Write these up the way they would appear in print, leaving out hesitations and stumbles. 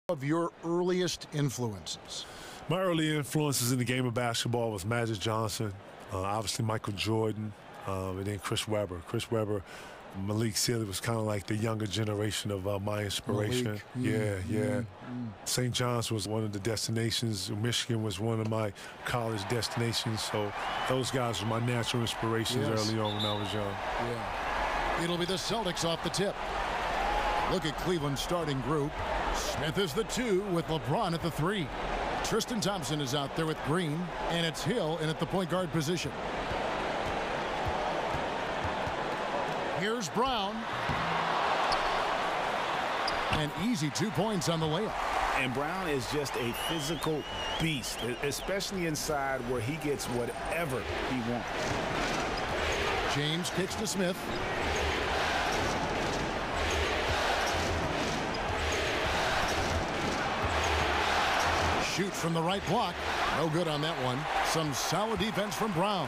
Of your earliest influences? My early influences in the game of basketball was Magic Johnson, obviously Michael Jordan, and then Chris Webber. Chris Webber, Malik Sealy was kind of like the younger generation of my inspiration. Malik. St. John's was one of the destinations. Michigan was one of my college destinations. So those guys were my natural inspirations early on when I was young. Yeah. It'll be the Celtics off the tip. Look at Cleveland's starting group. Smith is the 2 with LeBron at the 3. Tristan Thompson is out there with Green, and it's Hill in at the point guard position. Here's Brown. An easy 2 points on the layup. And Brown is just a physical beast, especially inside where he gets whatever he wants. James kicks to Smith. Shoot from the right block. No good on that one. Some solid defense from Brown.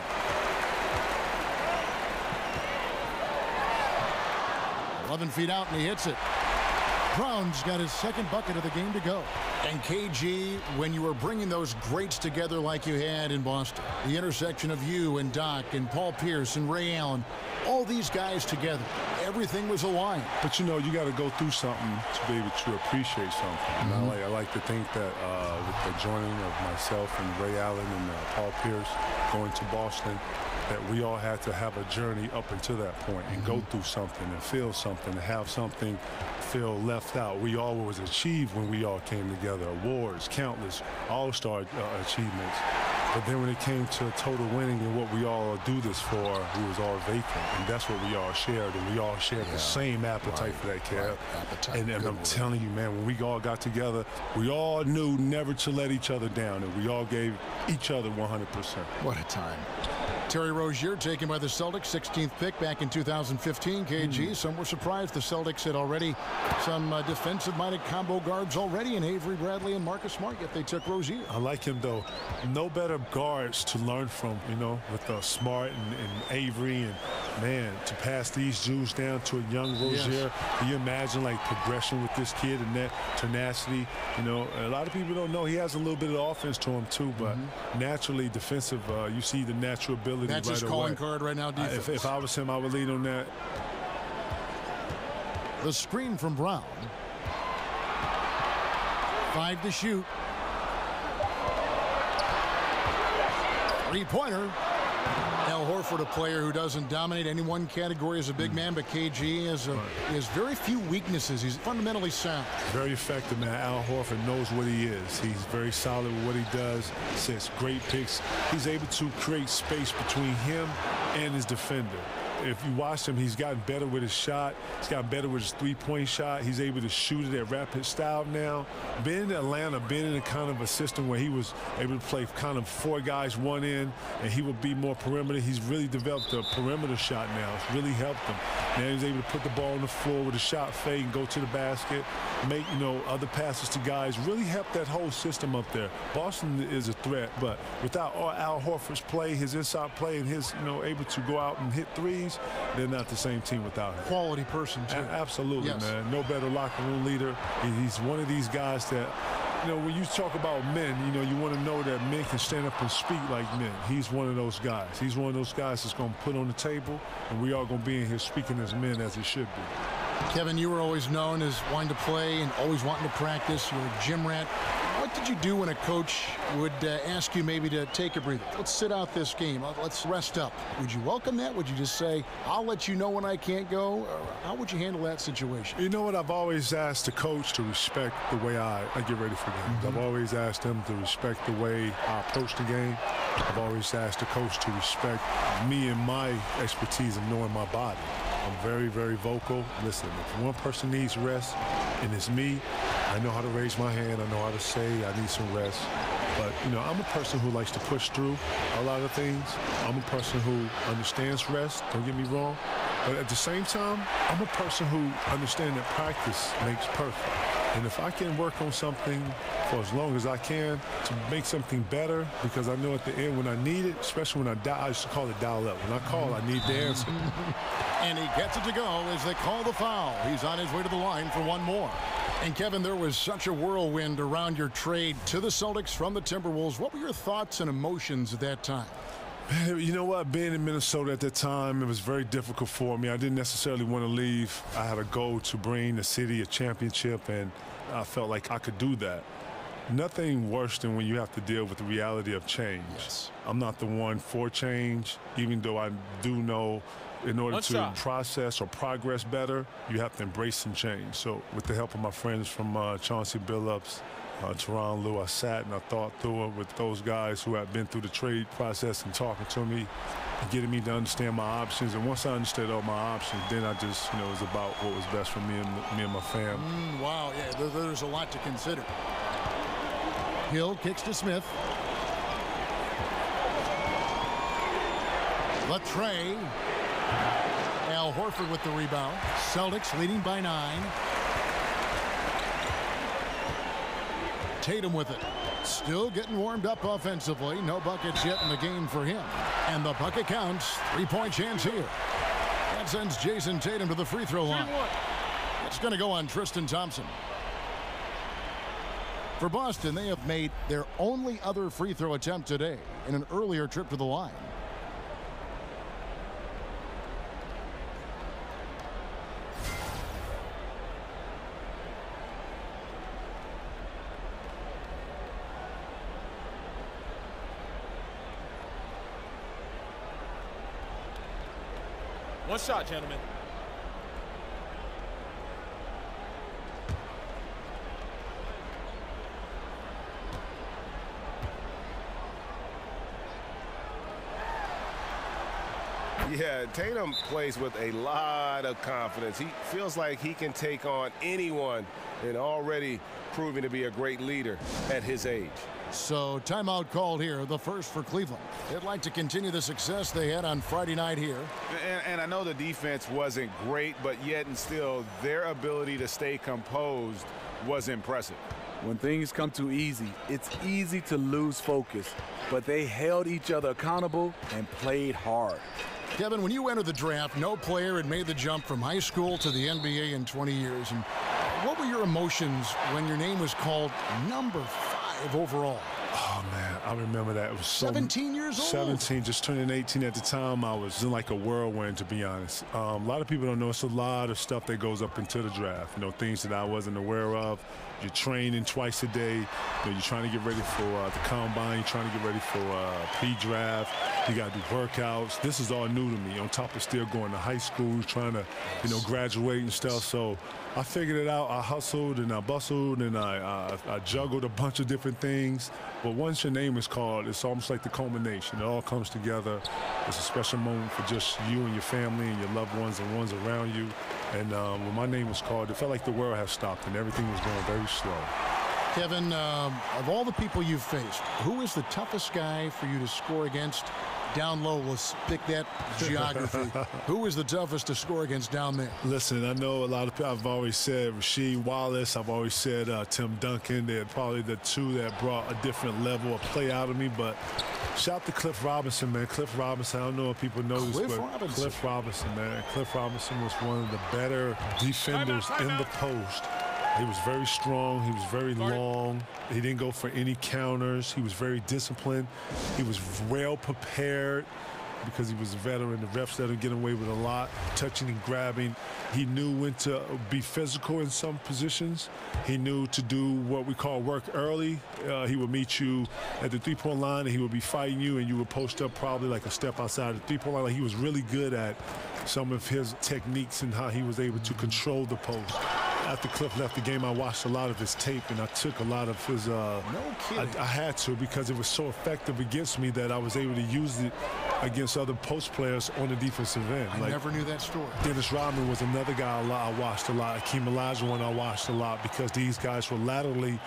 "11 feet out, and he hits it. Brown's got his second bucket of the game to go. And KG, when you were bringing those greats together like you had in Boston, the intersection of you and Doc and Paul Pierce and Ray Allen, all these guys together, everything was aligned. But, you know, you got to go through something to be able to appreciate something. And I like to think that with the joining of myself and Ray Allen and Paul Pierce going to Boston, that we all had to have a journey up until that point and go through something and feel something and have something feel left out. We all was achieved when we all came together. Awards, countless all-star achievements. But then when it came to total winning and what we all do this for, we was all vacant. And that's what we all shared. And we all shared the same appetite for that, Kev. And I'm telling you, man, when we all got together, we all knew never to let each other down. And we all gave each other 100%. What a time. Terry Rozier taken by the Celtics, 16th pick back in 2015. KG, some were surprised the Celtics had already some defensive-minded combo guards already in Avery Bradley and Marcus Smart, yet they took Rozier. I like him, though. No better guards to learn from, you know, with Smart and Avery. And, man, to pass these Jews down to a young Rozier. Can you imagine, like, progression with this kid and that tenacity? You know, a lot of people don't know he has a little bit of offense to him, too, but naturally defensive, you see the natural ability. That's his calling card right now, defense. If I was him, I would lead on that. The screen from Brown. 5 to shoot. 3-pointer. Al Horford, a player who doesn't dominate any one category as a big man, but KG has very few weaknesses. He's fundamentally sound. Very effective, man. Al Horford knows what he is. He's very solid with what he does. Sets great picks. He's able to create space between him and his defender. If you watch him, he's gotten better with his shot. He's gotten better with his three-point shot. He's able to shoot it at rapid style now. Being in Atlanta, being in a kind of a system where he was able to play kind of 4 guys, 1 in, and he would be more perimeter. He's really developed a perimeter shot now. It's really helped him. Now he's able to put the ball on the floor with a shot fake and go to the basket, make, you know, other passes to guys. Really helped that whole system up there. Boston is a threat, but without Al Horford's play, his inside play, and his, you know, able to go out and hit threes, they're not the same team without him. Quality person, too. Absolutely, man. No better locker room leader. He's one of these guys that, you know, when you talk about men, you know, you want to know that men can stand up and speak like men. He's one of those guys. He's one of those guys that's going to put on the table, and we are going to be in here speaking as men as it should be. Kevin, you were always known as wanting to play and always wanting to practice. You're a gym rat. What did you do when a coach would ask you maybe to take a breather? Let's sit out this game. Let's rest up. Would you welcome that? Would you just say, I'll let you know when I can't go? Or how would you handle that situation? You know what? I've always asked the coach to respect the way I get ready for games. I've always asked them to respect the way I approach the game. I've always asked the coach to respect me and my expertise of knowing my body. I'm very, very vocal. Listen, if one person needs rest and it's me, I know how to raise my hand. I know how to say I need some rest. But, you know, I'm a person who likes to push through a lot of things. I'm a person who understands rest, don't get me wrong. But at the same time, I'm a person who understands that practice makes perfect. And if I can work on something for as long as I can to make something better, because I know at the end when I need it, especially when I used to call it dial up. When I call, I need the answer. And he gets it to go as they call the foul. He's on his way to the line for one more. And, Kevin, there was such a whirlwind around your trade to the Celtics from the Timberwolves. What were your thoughts and emotions at that time? You know what? Being in Minnesota at that time, it was very difficult for me. I didn't necessarily want to leave. I had a goal to bring the city a championship, and I felt like I could do that. Nothing worse than when you have to deal with the reality of change. Yes. I'm not the one for change, even though I do know in order to process or progress better, you have to embrace some change. So with the help of my friends from Chauncey Billups, Teron Lue, I sat and I thought through it with those guys who had been through the trade process and talking to me, getting me to understand my options. And once I understood all my options, then I just, it was about what was best for me and my family. Wow, yeah, there's a lot to consider. Hill kicks to Smith. Latrey. Al Horford with the rebound. Celtics leading by 9. Tatum with it. Still getting warmed up offensively. No buckets yet in the game for him. And the bucket counts. 3-point chance here. That sends Jason Tatum to the free throw line. It's going to go on Tristan Thompson. For Boston, they have made their only other free throw attempt today in an earlier trip to the line. One shot, gentlemen. Yeah, Tatum plays with a lot of confidence. He feels like he can take on anyone and already proving to be a great leader at his age. So timeout called here, the first for Cleveland. They'd like to continue the success they had on Friday night here. And I know the defense wasn't great, but yet and still their ability to stay composed was impressive. When things come too easy, it's easy to lose focus, but they held each other accountable and played hard. Kevin, when you entered the draft, no player had made the jump from high school to the NBA in 20 years. And what were your emotions when your name was called number 5 overall? Oh, man, I remember that. It was 17 years old. 17, just turning 18 at the time. I was in like a whirlwind, to be honest. A lot of people don't know it's a lot of stuff that goes up into the draft. Things that I wasn't aware of. You're training twice a day. You're trying to get ready for the combine. You're trying to get ready for pre-draft. You got to do workouts. This is all new to me. On top of still going to high school, trying to, graduate and stuff. So I figured it out. I hustled and I bustled and I juggled a bunch of different things. But once your name is called, it's almost like the culmination. It all comes together. It's a special moment for just you and your family and your loved ones and ones around you. And when my name was called, it felt like the world had stopped and everything was going very slow. Kevin, of all the people you've faced, who is the toughest guy for you to score against? Down low, let's pick that geography. Who is the toughest to score against down there? Listen, I know a lot of people. I've always said Rasheed Wallace. I've always said Tim Duncan. They're probably the two that brought a different level of play out of me. But shout out to Cliff Robinson, man. Cliff Robinson, I don't know if people know this, but Cliff Robinson, man. Cliff Robinson was one of the better defenders in the post. He was very strong. He was very long. He didn't go for any counters. He was very disciplined. He was well prepared because he was a veteran. The refs let him get away with a lot, touching and grabbing. He knew when to be physical in some positions. He knew to do what we call work early. He would meet you at the three-point line, and he would be fighting you, and you would post up probably like a step outside the three-point line. Like he was really good at some of his techniques and how he was able to control the post. After Cliff left the game, I watched a lot of his tape, and I took a lot of his. No kidding. I had to because it was so effective against me that I was able to use it against other post players on the defensive end. I never knew that story. Dennis Rodman was another guy I watched a lot. Akeem Olajuwon I watched a lot because these guys were laterally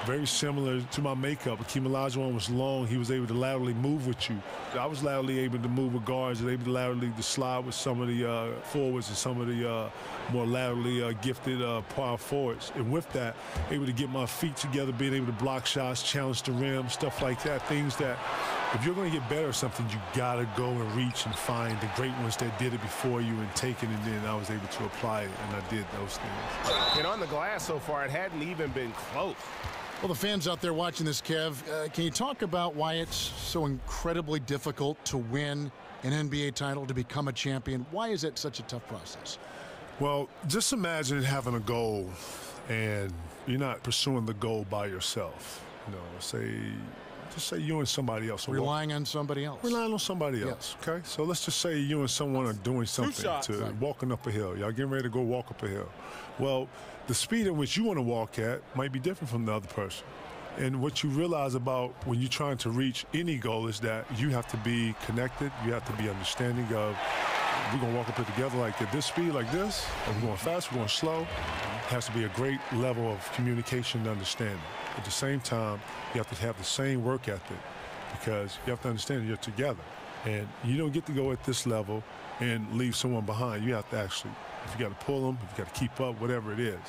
very similar to my makeup. Akeem Olajuwon was long. He was able to laterally move with you. I was laterally able to move with guards and able to laterally to slide with some of the forwards and some of the more laterally gifted power forwards. And with that, able to get my feet together, being able to block shots, challenge the rim, stuff like that. Things that if you're going to get better at something, you got to go and reach and find the great ones that did it before you and take it, and then I was able to apply it, and I did those things. And on the glass so far, it hadn't even been close. Well, the fans out there watching this, Kev, can you talk about why it's so incredibly difficult to win an NBA title, to become a champion? Why is it such a tough process? Well, just imagine having a goal, and you're not pursuing the goal by yourself. You know, just say you and somebody else. Relying on somebody else. Relying on somebody else, okay? So let's just say you and someone are doing something walking up a hill. Y'all getting ready to go walk up a hill. Well, the speed in which you want to walk at might be different from the other person. And what you realize about when you're trying to reach any goal is that you have to be connected. You have to be understanding of, we're going to walk up it together like at this speed, like this, or we're going fast, we're going slow. It has to be a great level of communication and understanding. At the same time, you have to have the same work ethic because you have to understand that you're together. And you don't get to go at this level and leave someone behind. You have to actually, if you got to pull them, if you got to keep up, whatever it is.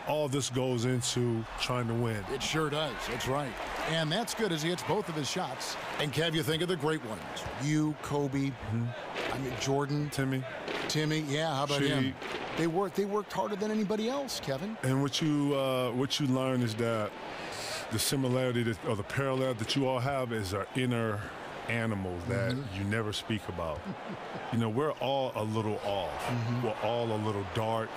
All this goes into trying to win. It sure does. That's right. And that's good as he hits both of his shots. And, Kev, you think of the great ones. You, Kobe, I mean, Jordan. Timmy, yeah, how about him? They worked harder than anybody else, Kevin. And what you learn is that the similarity or the parallel that you all have is our inner animal that you never speak about. You know, we're all a little off. We're all a little dark,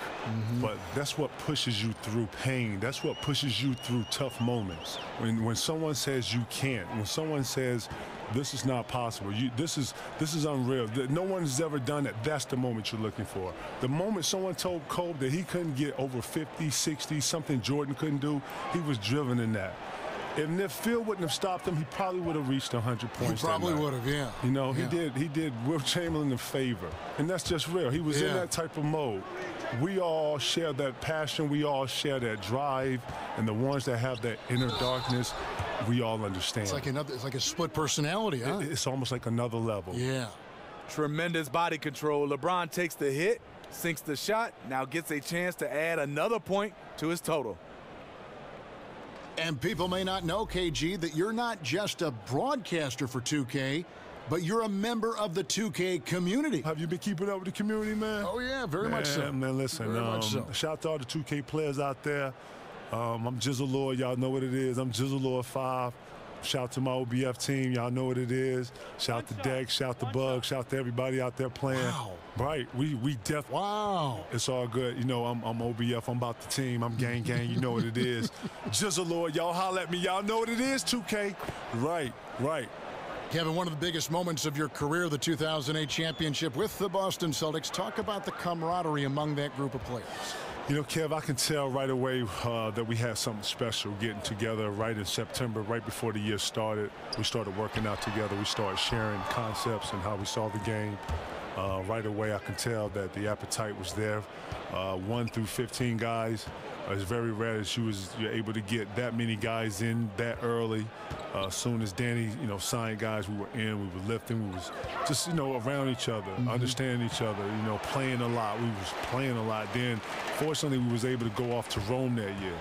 but that's what pushes you through pain. That's what pushes you through tough moments. When someone says you can't, when someone says this is not possible, this is unreal, no one has ever done it, that's the moment you're looking for. The moment someone told Kobe that he couldn't get over 50, 60, something Jordan couldn't do, he was driven in that. And if Phil wouldn't have stopped him, he probably would have reached 100 points. He probably would have, yeah. You know, he did Will Chamberlain a favor. And that's just real. He was in that type of mode. We all share that passion. We all share that drive. And the ones that have that inner darkness, we all understand. It's like a split personality, huh? It's almost like another level. Yeah. Tremendous body control. LeBron takes the hit, sinks the shot, now gets a chance to add another point to his total. And people may not know, KG, that you're not just a broadcaster for 2K, but you're a member of the 2K community. Have you been keeping up with the community, man? Oh, yeah, very much so. Man, listen, shout out to all the 2K players out there. I'm Jizzle Lord. Y'all know what it is. I'm Jizzle Lord 5. Shout out to my OBF team. Y'all know what it is. Shout out to Dex. Shout out to Bug. Shout out to everybody out there playing. Wow. Right. We definitely. Wow. It's all good. You know, I'm OBF. I'm about the team. I'm gang. You know what it is. Jizzle Lord. Y'all holler at me. Y'all know what it is, 2K. Right. Kevin, one of the biggest moments of your career, the 2008 championship with the Boston Celtics. Talk about the camaraderie among that group of players. You know, Kev, I can tell right away that we had something special getting together right in September, right before the year started. We started working out together. We started sharing concepts and how we saw the game. Right away, I can tell that the appetite was there. 1 through 15 guys. It's very rare that you're able to get that many guys in that early. As soon as Danny, signed guys, we were in, we were lifting, we was just, around each other, understanding each other, playing a lot. We was playing a lot. Then, fortunately, we was able to go off to Rome that year.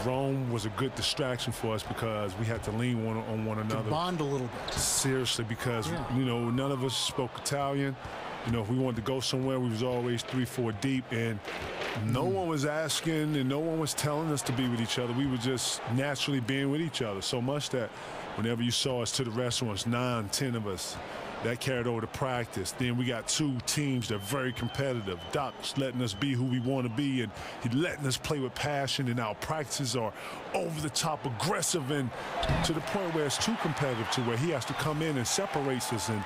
Rome was a good distraction for us because we had to lean on one another. To bond a little bit. Seriously, because, none of us spoke Italian. If we wanted to go somewhere, we was always 3-4 deep, and no one was asking and no one was telling us to be with each other. We were just naturally being with each other so much that whenever you saw us to the restaurants, 9, 10 of us, that carried over to practice. Then we got 2 teams that are very competitive. Doc's letting us be who we want to be, and he's letting us play with passion, and our practices are over the top aggressive, and to the point where it's too competitive to where he has to come in and separates us and,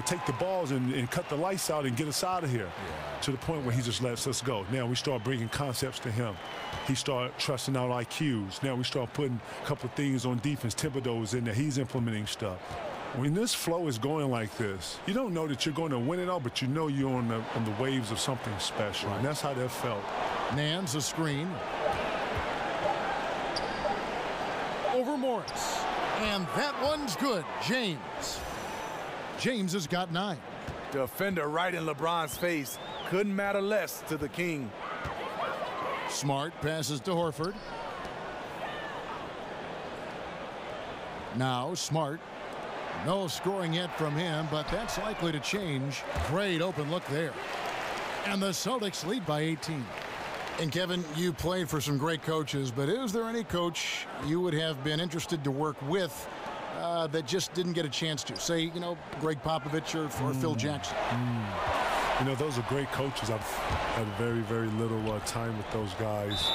take the balls and cut the lights out and get us out of here. Yeah. To the point where he just lets us go. Now we start bringing concepts to him. He started trusting our IQs. Now we start putting a couple of things on defense. Thibodeau's in there. He's implementing stuff. When this flow is going like this, you don't know that you're going to win it all, but you know you're on the waves of something special, and that's how that felt. Nance a screen. Over Morris. And that one's good. James has got 9. Defender right in LeBron's face. Couldn't matter less to the king. Smart passes to Horford. Now Smart. No scoring yet from him, but that's likely to change. Great open look there. And the Celtics lead by 18. And Kevin, you played for some great coaches, but is there any coach you would have been interested to work with that just didn't get a chance to? Say, you know, Greg Popovich or Phil Jackson. You know, those are great coaches. I've had very, very little time with those guys.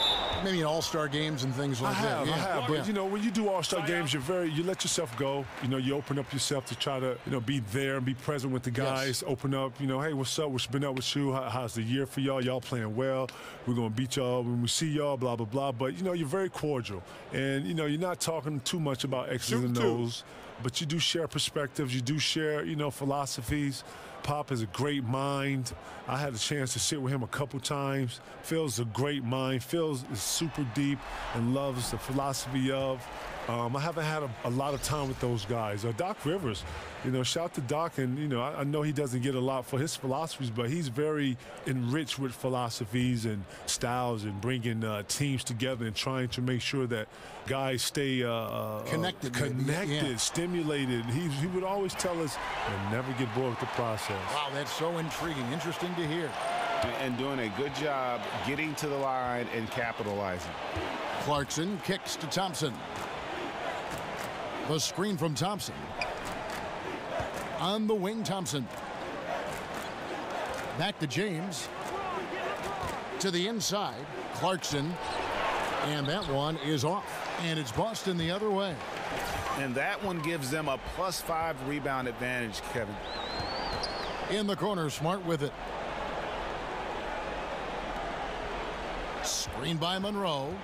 Maybe in all-star games and things like that. I have. But, you know, when you do all-star games, you let yourself go. You know, you open up yourself to try to, you know, be there and be present with the guys. Yes. Open up, you know, hey, what's up? What's been up with you? How's the year for y'all? Y'all playing well. We're going to beat y'all when we see y'all, blah, blah, blah. But, you know, you're very cordial. And, you know, you're not talking too much about X's and O's. But you do share perspectives. You do share, you know, philosophies. Pop is a great mind. I had a chance to sit with him a couple times. Phil's a great mind. Phil is super deep and loves the philosophy of. I haven't had a lot of time with those guys. Doc Rivers, you know, shout to Doc. And, you know, I know he doesn't get a lot for his philosophies, but he's very enriched with philosophies and styles and bringing teams together and trying to make sure that guys stay connected, stimulated. He would always tell us, never get bored with the process. Wow, that's so intriguing. Interesting to hear. And doing a good job getting to the line and capitalizing. Clarkson kicks to Thompson. The screen from Thompson. On the wing, Thompson. Back to James. To the inside, Clarkson. And that one is off. And it's Boston the other way. And that one gives them a +5 rebound advantage, Kevin. In the corner, Smart with it. Screen by Monroe.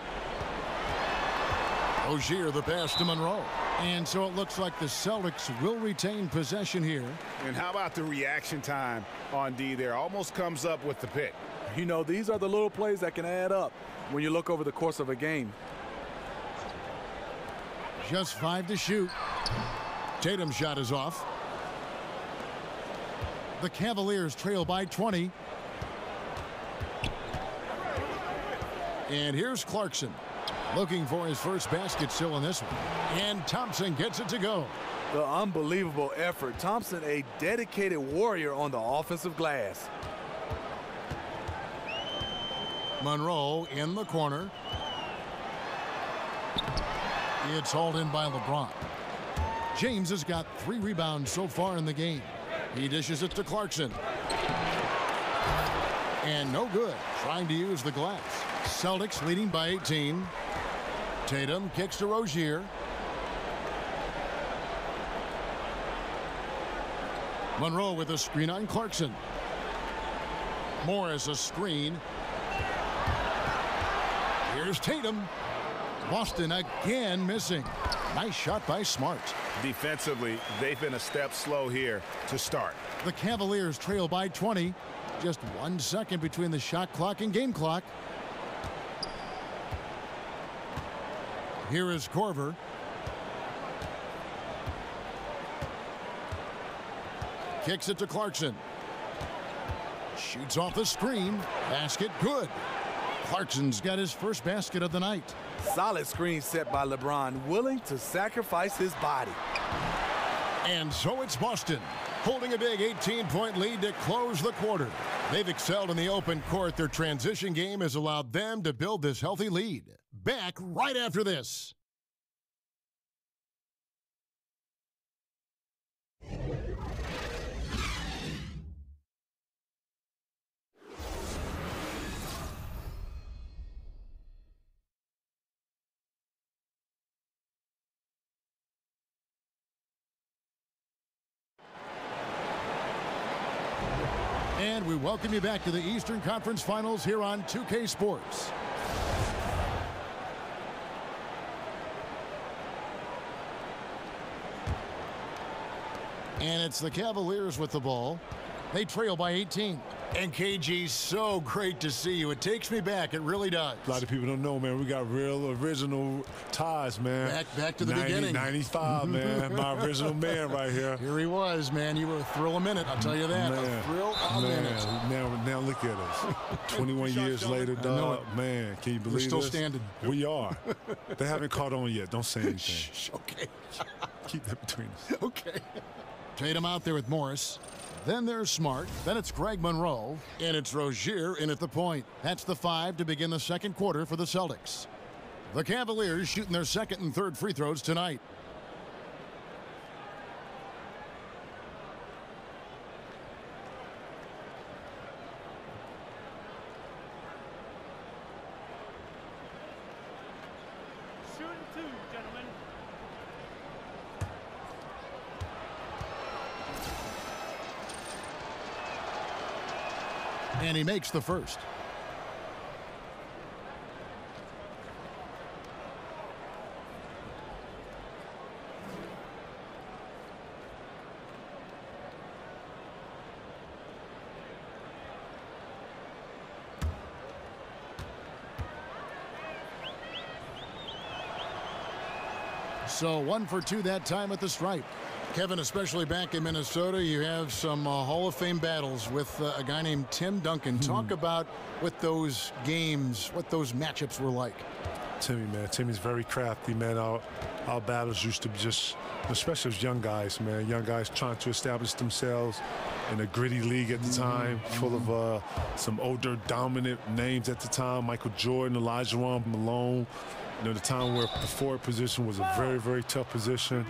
Ogier the pass to Monroe. And so it looks like the Celtics will retain possession here. And how about the reaction time on D there? Almost comes up with the pick. You know, these are the little plays that can add up when you look over the course of a game. Just 5 to shoot. Tatum's shot is off. The Cavaliers trail by 20. And here's Clarkson. Looking for his first basket still in this one. And Thompson gets it to go. The unbelievable effort. Thompson, a dedicated warrior on the offensive glass. Monroe in the corner. It's hauled in by LeBron. James has got 3 rebounds so far in the game. He dishes it to Clarkson. And no good. Trying to use the glass. Celtics leading by 18. Tatum kicks to Rozier. Monroe with a screen on Clarkson. Morris a screen. Here's Tatum. Boston again missing. Nice shot by Smart. Defensively, they've been a step slow here to start. The Cavaliers trail by 20. Just 1 second between the shot clock and game clock. Here is Korver. Kicks it to Clarkson. Shoots off the screen. Basket good. Clarkson's got his first basket of the night. Solid screen set by LeBron, willing to sacrifice his body. And so it's Boston, holding a big 18-point lead to close the quarter. They've excelled in the open court. Their transition game has allowed them to build this healthy lead. Back right after this. And we welcome you back to the Eastern Conference Finals here on 2K Sports. And it's the Cavaliers with the ball. They trail by 18. And KG, so great to see you. It takes me back. It really does. A lot of people don't know, man. We got real original ties, man. Back to the beginning. 95, man. My original man right here. Here he was, man. You were a thrill a minute, I'll tell you that. Man, a thrill a minute. Now look at us. 21 years later, dog. Man, can you believe We're still this? standing. We are. They haven't caught on yet. Don't say anything. Shh, okay. Keep that between us. Okay. Tatum out there with Morris. Then there's Smart. Then it's Greg Monroe. And it's Rozier in at the point. That's the 5 to begin the second quarter for the Celtics. The Cavaliers shooting their second and third free throws tonight. Shooting 2, gentlemen. And he makes the first. So 1 for 2 that time at the stripe. Kevin, especially back in Minnesota, you have some Hall of Fame battles with a guy named Tim Duncan. Talk about what those games, what those matchups were like. Timmy, man. Timmy's very crafty, man. Our battles used to be just, especially as young guys, man. Young guys trying to establish themselves in a gritty league at the time, full of some older, dominant names at the time. Michael Jordan, Elijah Malone. You know, the time where the forward position was a very, very tough position.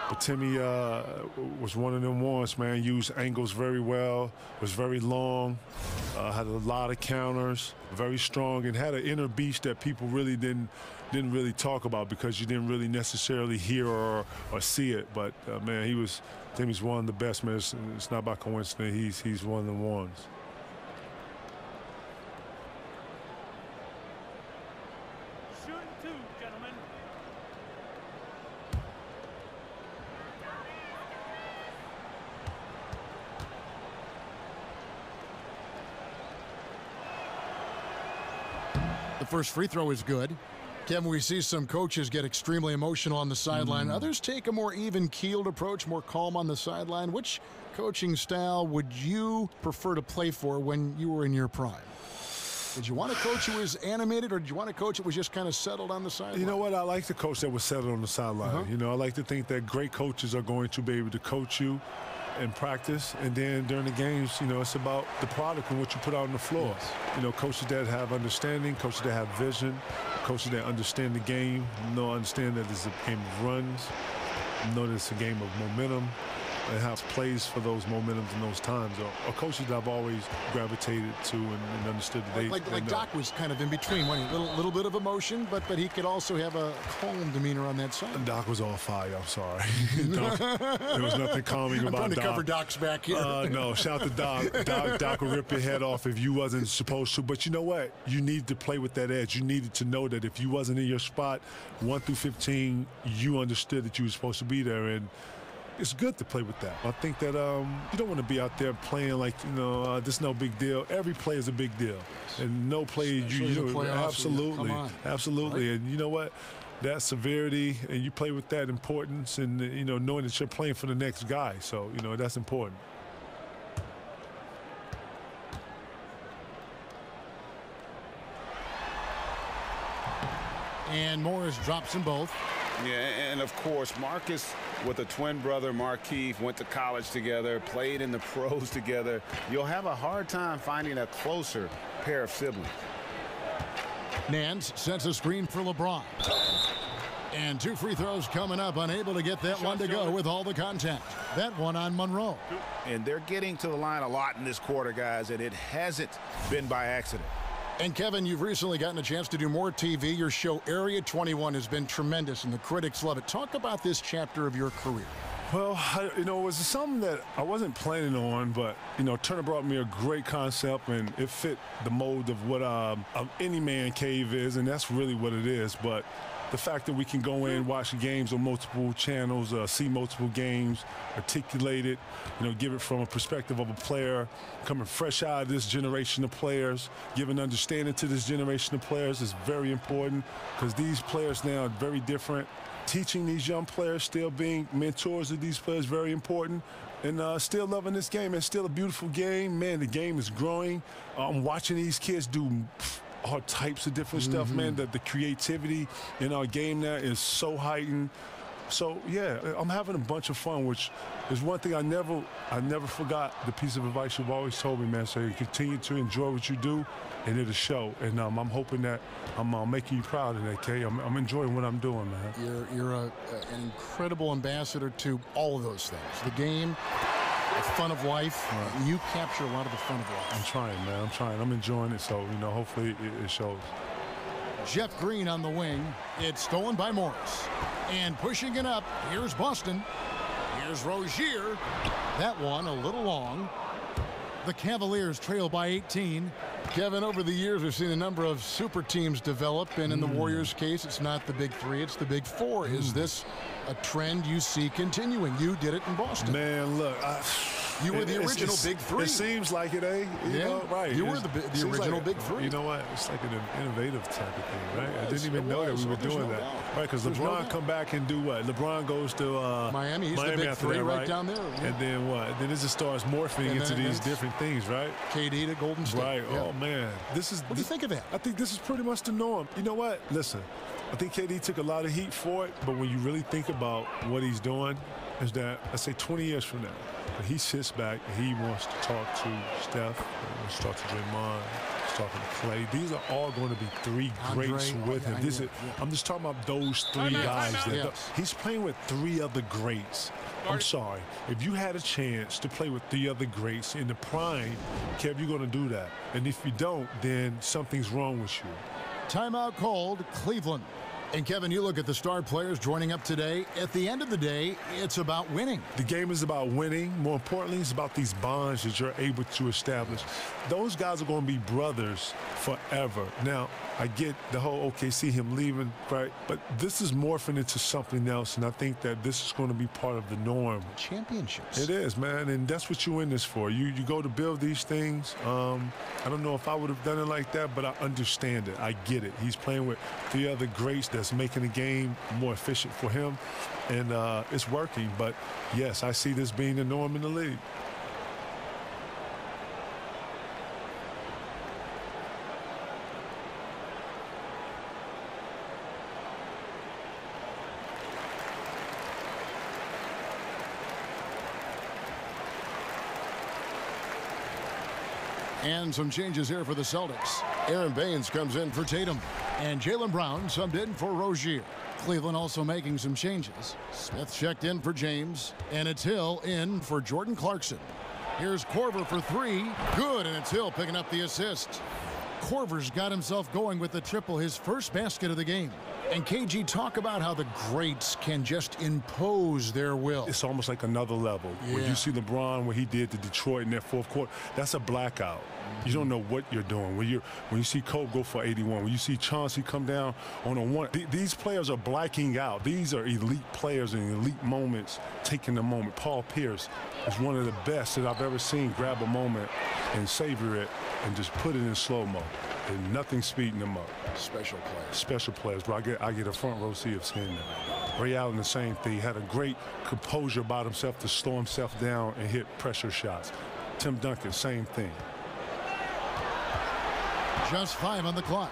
But Timmy was one of them ones, man. Used angles very well, was very long, had a lot of counters, very strong, and had an inner beast that people really didn't really talk about because you didn't really necessarily hear or see it. But man, Timmy's one of the best, man. It's not by coincidence. He's one of the ones. Shooting 2, gentlemen. The first free throw is good. Kevin, we see some coaches get extremely emotional on the sideline. Others take a more even-keeled approach, more calm on the sideline. Which coaching style would you prefer to play for when you were in your prime? Did you want a coach who was animated, or did you want a coach that was just kind of settled on the sideline? You know what? I like the coach that was settled on the sideline. You know, I like to think that great coaches are going to be able to coach you in practice, and then during the games, you know, it's about the product and what you put out on the floor. Yes. You know, coaches that have understanding, coaches that have vision, coaches that understand the game, understand that it's a game of runs, know that it's a game of momentum, and have plays for those momentums and those times. Or coaches that I've always gravitated to and understood that like Doc was kind of in between, wasn't he? Little bit of emotion, but he could also have a calm demeanor on that side. Doc was on fire. I'm sorry. Doc, there was nothing calming about Doc. I'm trying to cover Doc's back here. No, shout to Doc. Doc will rip your head off if you wasn't supposed to. But you know what? You need to play with that edge. You needed to know that if you wasn't in your spot, 1 through 15, you understood that you were supposed to be there. And it's good to play with that. I think that you don't want to be out there playing like, this is no big deal. Every play is a big deal. And no play, absolutely. Absolutely. Right? And you know what? That severity, and you play with that importance and, knowing that you're playing for the next guy. So, that's important. And Morris drops them both. Yeah, and of course, Marcus with a twin brother, Markeith, went to college together, played in the pros together. You'll have a hard time finding a closer pair of siblings. Nance sets a screen for LeBron. And 2 free throws coming up, unable to get that one to go with all the contact. That one on Monroe. And they're getting to the line a lot in this quarter, guys, and it hasn't been by accident. And Kevin, you've recently gotten a chance to do more TV. Your show Area 21 has been tremendous, and the critics love it. Talk about this chapter of your career. Well, it was something that I wasn't planning on, but, Turner brought me a great concept, and it fit the mold of what any man cave is, and that's really what it is. But the fact that we can go in, watch games on multiple channels, see multiple games, articulate it, give it from a perspective of a player coming fresh out of this generation of players, giving understanding to this generation of players is very important because these players now are very different. Teaching these young players, still being mentors of these players, very important. And still loving this game. It's still a beautiful game. Man, the game is growing. I'm watching these kids do all types of different stuff, man. The creativity in our game now is so heightened. So, yeah, I'm having a bunch of fun, which is one thing I never forgot, the piece of advice you've always told me, man. So you continue to enjoy what you do, and it'll show. And I'm hoping that I'm making you proud of that, Kay. I'm enjoying what I'm doing, man. You're an incredible ambassador to all of those things. The game, the fun of life. Right. You capture a lot of the fun of life. I'm trying, man. I'm trying. I'm enjoying it. So, hopefully it shows. Jeff Green on the wing. It's stolen by Morris. And pushing it up, here's Boston. Here's Rozier. That one a little long. The Cavaliers trail by 18. Kevin, over the years, we've seen a number of super teams develop, and in the Warriors' case, it's not the big three, it's the big four. Is this a trend you see continuing? You did it in Boston. Man, look, you were the original big three. It seems like it, eh? Right. You were the original big three. You know what? It's like an innovative type of thing, right? I didn't even know that we were doing that. Right, because LeBron come back and do what? LeBron goes to Miami. He's the big three right down there. Yeah. And then what? Then it just starts morphing into these different things, right? KD to Golden State. Right. Yeah. Oh, man. What do you think of that? I think this is pretty much the norm. You know what? Listen, I think KD took a lot of heat for it, but when you really think about what he's doing, is that, let's say 20 years from now, when he sits back and he wants to talk to Steph, he wants to talk to Draymond, he's talking to Clay. These are all going to be three greats with him. I'm just talking about those three guys. He's playing with three other greats. I'm sorry. If you had a chance to play with three other greats in the prime, Kev, you're going to do that. And if you don't, then something's wrong with you. Timeout called, Cleveland. And Kevin, you look at the star players joining up today. At the end of the day, it's about winning. The game is about winning. More importantly, it's about these bonds that you're able to establish. Those guys are going to be brothers forever. Now, I get the whole OKC, him leaving, right? But this is morphing into something else, and I think that this is going to be part of the norm. Championships. It is, man, and that's what you're in this for. You go to build these things. I don't know if I would have done it like that, but I understand it. I get it. He's playing with three other greats that's making the game more efficient for him, and it's working. But, yes, I see this being the norm in the league. And some changes here for the Celtics. Aaron Baines comes in for Tatum. And Jaylen Brown subbed in for Rozier. Cleveland also making some changes. Smith checked in for James. And it's Hill in for Jordan Clarkson. Here's Korver for three. Good, and it's Hill picking up the assist. Korver's got himself going with the triple, his first basket of the game. And KG, talk about how the greats can just impose their will. It's almost like another level. Yeah. When you see LeBron, what he did to Detroit in that fourth quarter, that's a blackout. You don't know what you're doing. When you see Cole go for 81, when you see Chauncey come down on a one, these players are blacking out. These are elite players in elite moments, taking the moment. Paul Pierce is one of the best that I've ever seen grab a moment and savor it and just put it in slow-mo. And nothing speeding them up. Special players. Special players, bro. I get a front row seat of seeing that. Ray Allen, the same thing. Had a great composure about himself to slow himself down and hit pressure shots. Tim Duncan, same thing. Just 5 on the clock.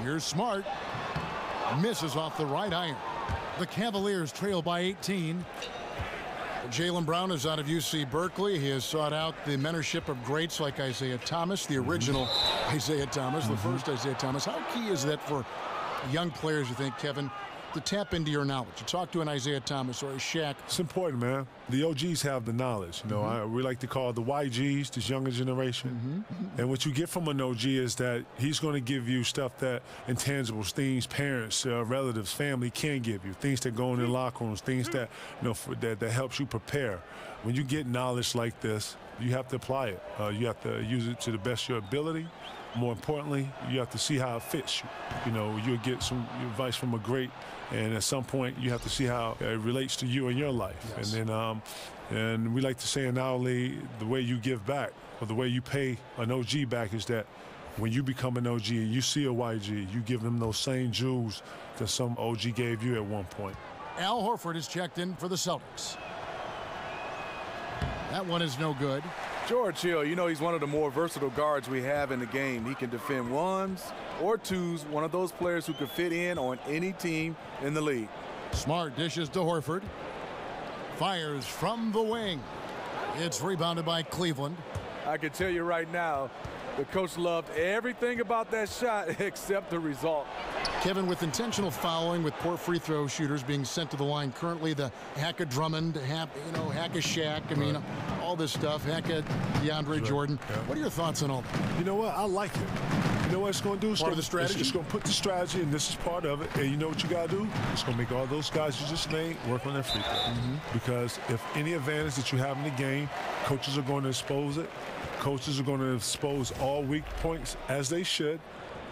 Here's Smart. Misses off the right iron. The Cavaliers trail by 18. Jaylen Brown is out of UC Berkeley. He has sought out the mentorship of greats like Isaiah Thomas, the original Isaiah Thomas, the first Isaiah Thomas. How key is that for young players, you think, Kevin, to tap into your knowledge, to talk to an Isaiah Thomas or a Shaq? It's important, man. The OGs have the knowledge. You know, we like to call the YGs, this younger generation. And what you get from an OG is that he's going to give you stuff that intangibles, things parents, relatives, family can give you, things that go in the locker rooms, things that, that helps you prepare. When you get knowledge like this, You have to apply it. You have to use it to the best of your ability. More importantly, you have to see how it fits you. You know, you'll get some advice from a great, and at some point, you have to see how it relates to you in your life. Yes. And then, and we like to say not only the way you give back, or the way you pay an OG back is that when you become an OG and you see a YG, you give them those same jewels that some OG gave you at one point. Al Horford is checked in for the Celtics. That one is no good. George Hill, you know, he's one of the more versatile guards we have in the game. He can defend ones or twos, one of those players who can fit in on any team in the league. Smart dishes to Horford. Fires from the wing. It's rebounded by Cleveland. I can tell you right now, the coach loved everything about that shot except the result. Kevin, with intentional fouling, with poor free throw shooters being sent to the line currently, the Hacka Drummond, Hacka Shaq, I mean, all this stuff, Hacka DeAndre Jordan. Yeah. What are your thoughts on all that? You know what? I like it. You know what it's going to do? It's Part of gonna, the strategy? It's going to put the strategy, and this is part of it. And you know what you got to do? It's going to make all those guys you just named work on their free throw. Because if any advantage that you have in the game, coaches are going to expose it. Coaches are going to expose all weak points, as they should,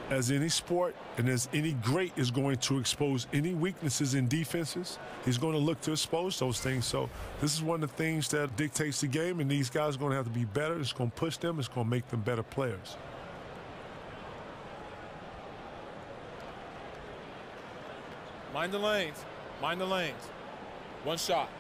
as any sport, and as any great is going to expose any weaknesses in defenses. He's going to look to expose those things. So this is one of the things that dictates the game, and these guys are going to have to be better. It's going to push them. It's going to make them better players. Mind the lanes. Mind the lanes. One shot.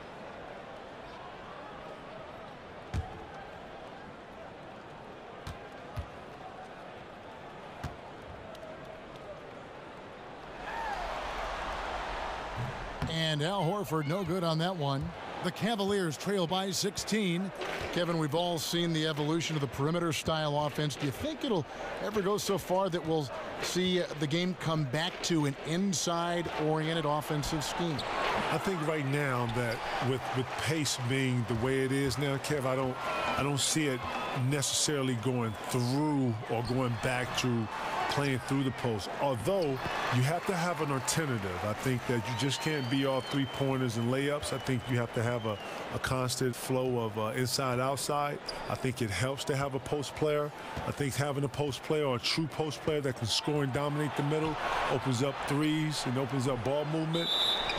And Al Horford, no good on that one. The Cavaliers trail by 16. Kevin, we've all seen the evolution of the perimeter-style offense. Do you think it'll ever go so far that we'll see the game come back to an inside-oriented offensive scheme? I think right now that with pace being the way it is now, Kev, I don't see it necessarily going through or going back to playing through the post. Although you have to have an alternative. I think that you just can't be all three-pointers and layups. I think you have to have a constant flow of inside-outside. I think it helps to have a post player. I think having a post player or a true post player that can score and dominate the middle opens up threes and opens up ball movement.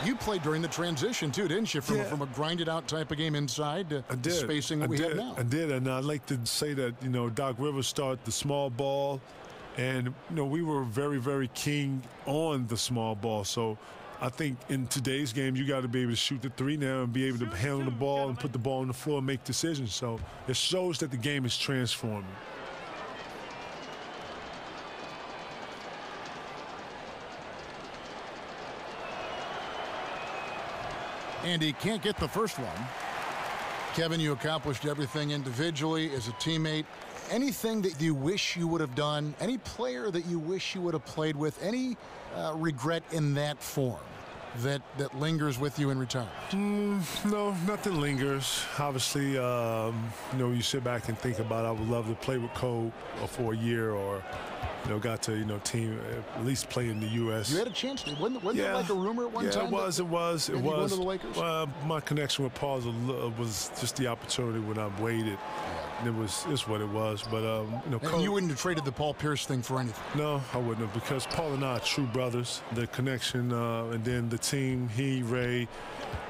You played during the transition, too, didn't you? From a grinded-out type of game inside to the spacing that we have now. I did, and I'd like to say that, you know, Doc Rivers started the small ball, and, you know, we were very, very keen on the small ball. So I think in today's game, you got to be able to shoot the three now and be able to handle the ball and put the ball on the floor and make decisions. So it shows that the game is transforming. And he can't get the first one. Kevin, you accomplished everything individually as a teammate. Anything that you wish you would have done, any player that you wish you would have played with, any regret in that form that lingers with you in retirement? No, nothing lingers. Obviously, you know, you sit back and think about I would love to play with Kobe for a year, or, you know, got to, you know, team at least play in the U.S. You had a chance to. Wasn't there like a rumor at one time? Yeah, it was. Maybe going to the Lakers? My connection with Paul was just the opportunity when I waited. And it's what it was. But, you know, And you wouldn't have traded the Paul Pierce thing for anything? No, I wouldn't have, because Paul and I are true brothers. The connection, and then the team, Ray,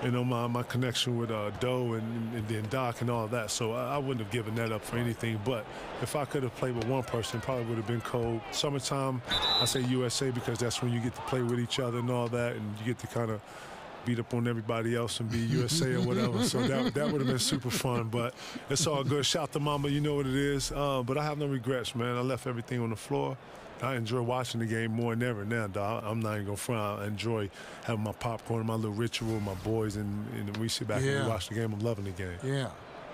you know, my connection with Doe and then Doc and all of that. So I wouldn't have given that up for anything. But if I could have played with one person, probably would have been Cole. Summertime, I say USA because that's when you get to play with each other and all that, and you get to kind of beat up on everybody else and be USA or whatever. So that would have been super fun. But it's all good. Shout to Mama, you know what it is. But I have no regrets, man. I left everything on the floor. I enjoy watching the game more than ever now, dog. I'm not even going to front. I enjoy having my popcorn and my little ritual with my boys, and we sit back and we watch the game. I'm loving the game. Yeah.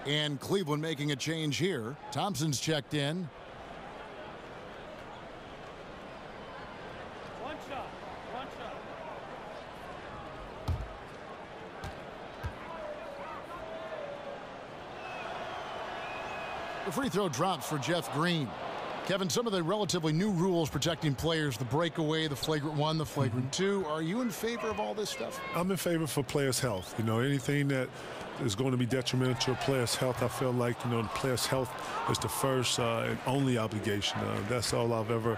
And Cleveland making a change here. Thompson's checked in. One shot. One shot. The free throw drops for Jeff Green. Kevin, some of the relatively new rules protecting players, the breakaway, the flagrant one, the flagrant two. Are you in favor of all this stuff? I'm in favor for players' health. You know, anything that is going to be detrimental to a player's health, I feel like, you know, the player's health is the first and only obligation. That's all I've ever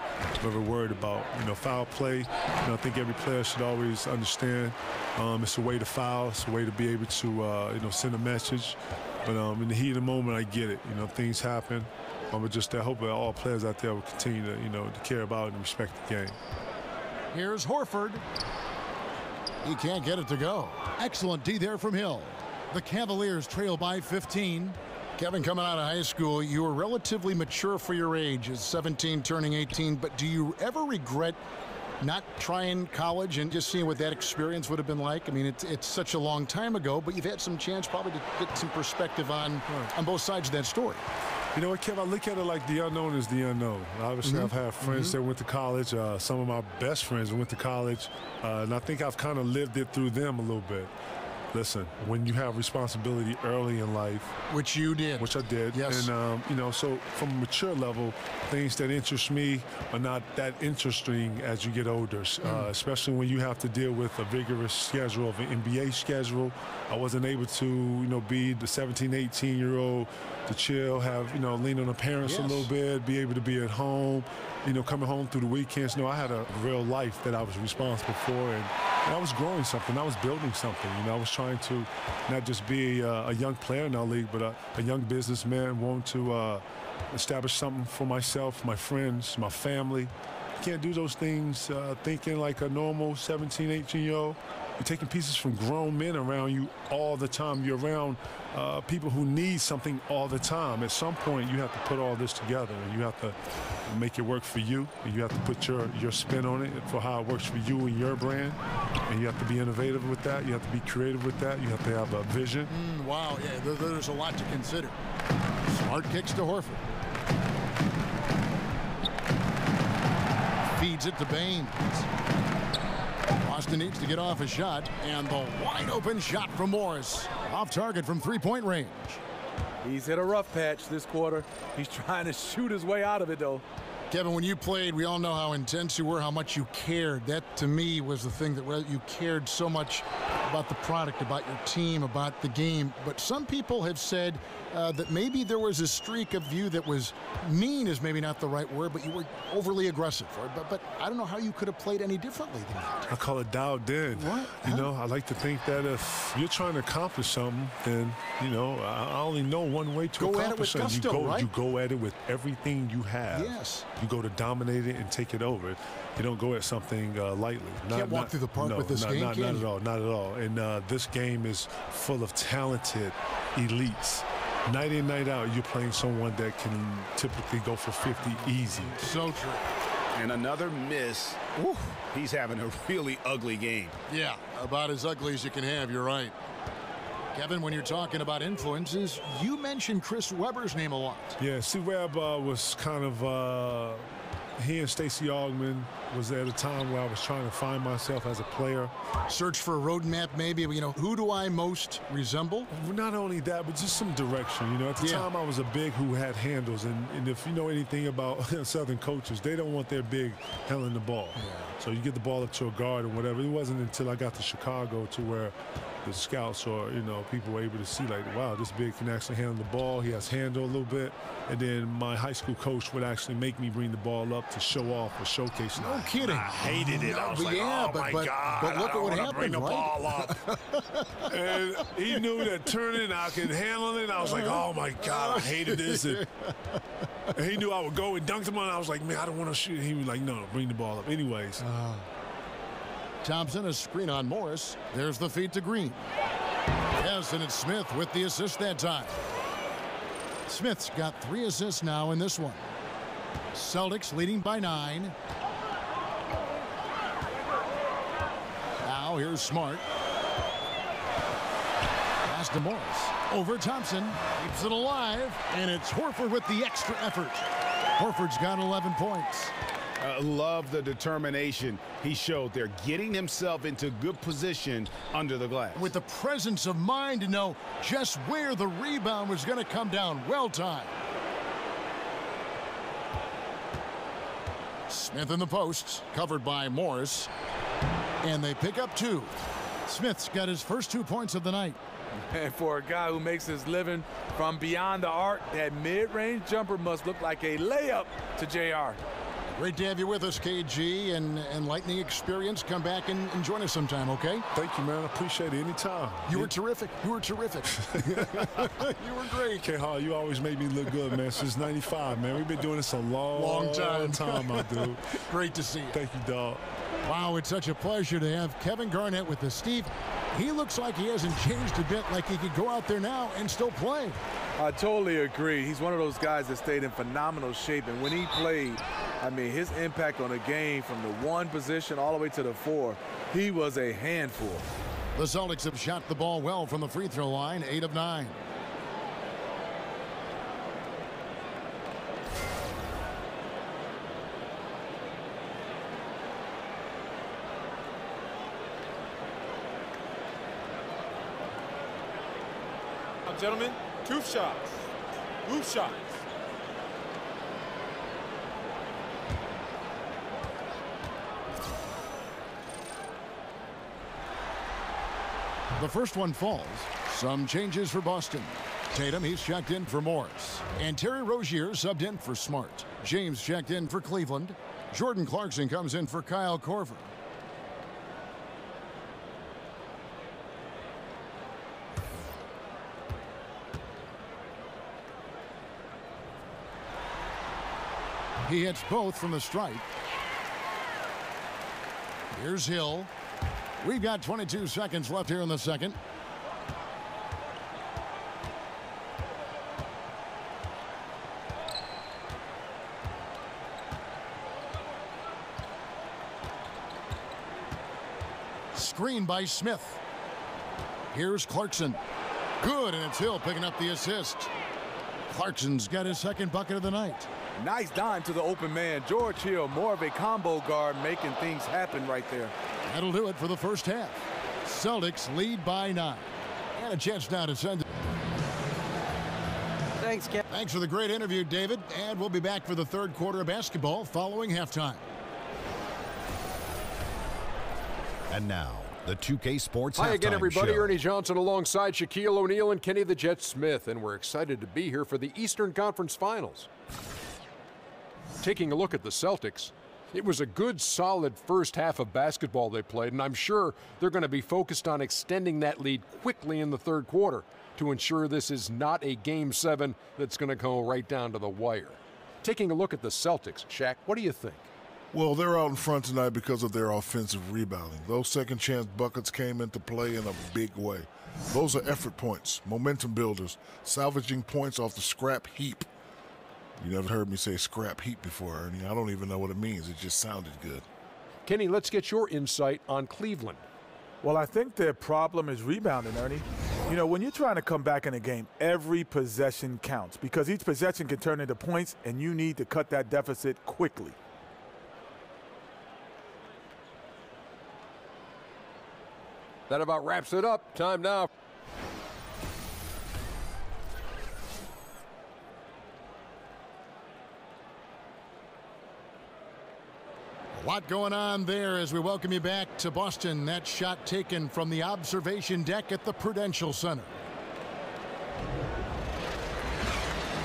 worried about. You know, foul play, you know, I think every player should always understand it's a way to foul. It's a way to be able to, you know, send a message. But in the heat of the moment, I get it. You know, things happen. But just I hope that all players out there will continue to, you know, to care about and respect the game. Here's Horford. He can't get it to go. Excellent D there from Hill. The Cavaliers trail by 15. Kevin, coming out of high school, you were relatively mature for your age, as 17 turning 18. But do you ever regret not trying college and just seeing what that experience would have been like? I mean, it's such a long time ago, but you've had some chance probably to get some perspective on both sides of that story. You know what, Kev, I look at it like the unknown is the unknown. Obviously, I've had friends that went to college. Some of my best friends went to college, and I think I've kind of lived it through them a little bit. Listen, when you have responsibility early in life. Which you did. Which I did. Yes. And, you know, so from a mature level, things that interest me are not that interesting as you get older, especially when you have to deal with a vigorous schedule of an NBA schedule. I wasn't able to, you know, be the 17, 18-year-old to chill, have, you know, lean on the parents a little bit, be able to be at home, you know, coming home through the weekends. You know, I had a real life that I was responsible for, and I was growing something. I was building something. You know, I was trying to not just be a young player in our league, but a young businessman wanting to establish something for myself, my friends, my family. You can't do those things thinking like a normal 17, 18-year-old. You're taking pieces from grown men around you all the time. You're around people who need something all the time. At some point, you have to put all this together, and you have to make it work for you. And you have to put your spin on it for how it works for you and your brand. And you have to be innovative with that. You have to be creative with that. You have to have a vision. Wow, yeah, there's a lot to consider. Smart kicks to Horford. Feeds it to Baines. Boston needs to get off a shot, and the wide-open shot from Morris. Off target from three-point range. He's hit a rough patch this quarter. He's trying to shoot his way out of it, though. Kevin, when you played, we all know how intense you were, how much you cared. That, to me, was the thing that you cared so much about the product, about your team, about the game. But some people have said that maybe there was a streak of you that was mean is maybe not the right word, but you were overly aggressive. But I don't know how you could have played any differently than that. I call it dialed in. What? You know, I like to think that if you're trying to accomplish something, then, you know, I only know one way to accomplish something. You go at it with everything you have. Yes. You go to dominate it and take it over. You don't go at something lightly. Can't walk through the park with this game, not at all. Not at all. And this game is full of talented elites. Night in, night out, you're playing someone that can typically go for 50 easy. So true. And another miss. Ooh, he's having a really ugly game. Yeah, about as ugly as you can have. You're right. Kevin, when you're talking about influences, you mentioned Chris Webber's name a lot. Yeah, C-Web was kind of he and Stacey Augmon was at a time where I was trying to find myself as a player. Search for a roadmap, maybe. You know, who do I most resemble? Not only that, but just some direction. You know, at the time I was a big who had handles, and if you know anything about Southern coaches, they don't want their big handling the ball. Yeah. So you get the ball up to a guard or whatever. It wasn't until I got to Chicago to where the scouts or, you know, people were able to see, like, wow, this big can actually handle the ball. He has handle a little bit. And then my high school coach would actually make me bring the ball up to show off or showcase. No kidding. I hated it. I was like, oh, my God. But look at what happened, bring the ball up. And he knew that turning, I could handle it. I was like, oh, my God, I hated this. And he knew I would go and dunk him on. I was like, man, I don't want to shoot. He was like, no, bring the ball up. Anyways. Thompson, a screen on Morris. There's the feed to Green. Yes, and it's Smith with the assist that time. Smith's got 3 assists now in this one. Celtics leading by 9. Now here's Smart. Pass to Morris. Over Thompson. Keeps it alive. And it's Horford with the extra effort. Horford's got 11 points. Love the determination he showed there, getting himself into good position under the glass. With the presence of mind to know just where the rebound was going to come down. Well timed. Smith in the post, covered by Morris. And they pick up 2. Smith's got his first 2 points of the night. And for a guy who makes his living from beyond the arc, that mid-range jumper must look like a layup to JR. Great to have you with us, KG, and lightning experience. Come back and join us sometime, okay? Thank you, man. I appreciate it anytime. You were terrific. You were terrific. You were great. K-Hall, you always made me look good, man. Since 95, man. We've been doing this a long time, my dude. Great to see you. Thank you, dog. Wow, it's such a pleasure to have Kevin Garnett with us. Steve, he looks like he hasn't changed a bit, like he could go out there now and still play. I totally agree. He's one of those guys that stayed in phenomenal shape, and when he played, I mean, his impact on the game from the 1 position all the way to the 4, he was a handful. The Celtics have shot the ball well from the free throw line, 8 of 9. Now, gentlemen, 2 shots. Hoop shots. The first one falls. Some changes for Boston. Tatum, he's checked in for Morris. And Terry Rozier subbed in for Smart. James checked in for Cleveland. Jordan Clarkson comes in for Kyle Korver. He hits both from the stripe. Here's Hill. We've got 22 seconds left here in the second. Screen by Smith. Here's Clarkson. Good, and it's Hill picking up the assist. Clarkson's got his second bucket of the night. Nice dime to the open man. George Hill, more of a combo guard, making things happen right there. That'll do it for the first half. Celtics lead by 9. And a chance now to send it. Thanks, Ken. Thanks for the great interview, David. And we'll be back for the third quarter of basketball following halftime. And now, the 2K Sports Hi again, everybody. Show. Ernie Johnson alongside Shaquille O'Neal and Kenny the Jet Smith, and we're excited to be here for the Eastern Conference Finals. Taking a look at the Celtics, it was a good, solid first half of basketball they played, and I'm sure they're going to be focused on extending that lead quickly in the third quarter to ensure this is not a Game 7 that's going to go right down to the wire. Taking a look at the Celtics, Shaq, what do you think? Well, they're out in front tonight because of their offensive rebounding. Those second-chance buckets came into play in a big way. Those are effort points, momentum builders, salvaging points off the scrap heap. You never heard me say scrap heap before, Ernie. I don't even know what it means. It just sounded good. Kenny, let's get your insight on Cleveland. Well, I think their problem is rebounding, Ernie. You know, when you're trying to come back in a game, every possession counts because each possession can turn into points, and you need to cut that deficit quickly. That about wraps it up. Time now. A lot going on there as we welcome you back to Boston. That shot taken from the observation deck at the Prudential Center.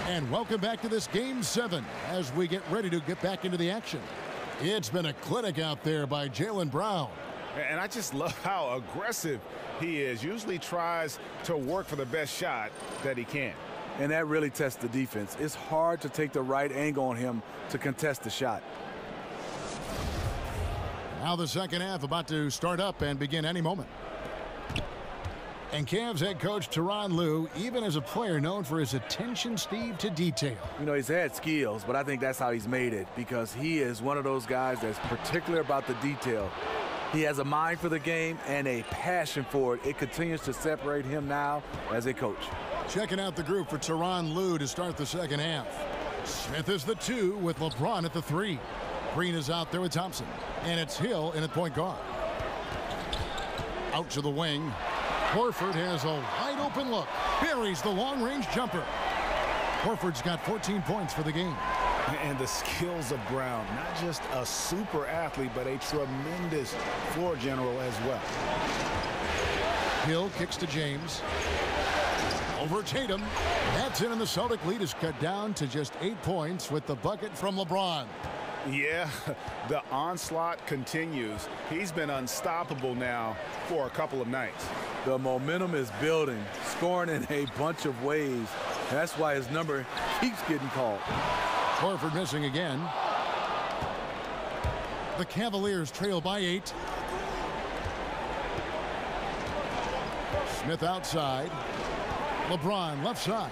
And welcome back to this Game 7 as we get ready to get back into the action. It's been a clinic out there by Jaylen Brown. And I just love how aggressive he is. Usually tries to work for the best shot that he can. And that really tests the defense. It's hard to take the right angle on him to contest the shot. Now the second half about to start up and begin any moment. And Cavs head coach Tyronn Lue, even as a player known for his attention, Steve, to detail. You know, he's had skills, but I think that's how he's made it because he is one of those guys that's particular about the detail. He has a mind for the game and a passion for it. It continues to separate him now as a coach. Checking out the group for Tyronn Lue to start the second half. Smith is the 2 with LeBron at the 3. Green is out there with Thompson. And it's Hill in at point guard. Out to the wing. Horford has a wide open look. Buries the long-range jumper. Horford's got 14 points for the game. And the skills of Brown, not just a super athlete, but a tremendous floor general as well. Hill kicks to James. Over Tatum. That's in, and the Celtic lead is cut down to just 8 points with the bucket from LeBron. Yeah, the onslaught continues. He's been unstoppable now for a couple of nights. The momentum is building, scoring in a bunch of ways. That's why his number keeps getting called. Horford missing again. The Cavaliers trail by 8. Smith outside. LeBron left side.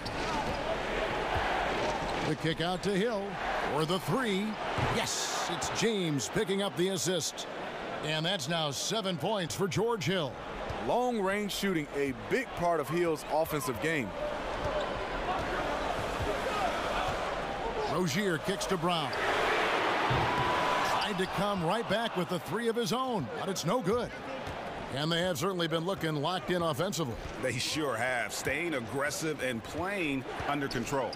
The kick out to Hill for the 3. Yes, it's James picking up the assist. And that's now 7 points for George Hill. Long-range shooting, a big part of Hill's offensive game. Rozier kicks to Brown. Tried to come right back with the 3 of his own, but it's no good. And they have certainly been looking locked in offensively. They sure have, staying aggressive and playing under control.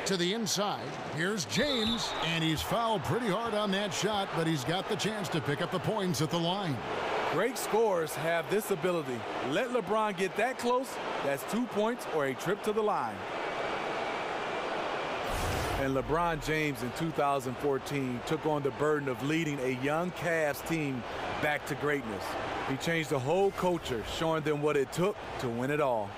To the inside, here's James, and he's fouled pretty hard on that shot, but he's got the chance to pick up the points at the line. Great scorers have this ability. Let LeBron get that close, that's 2 points or a trip to the line. And LeBron James in 2014 took on the burden of leading a young Cavs team back to greatness. He changed the whole culture, showing them what it took to win it all.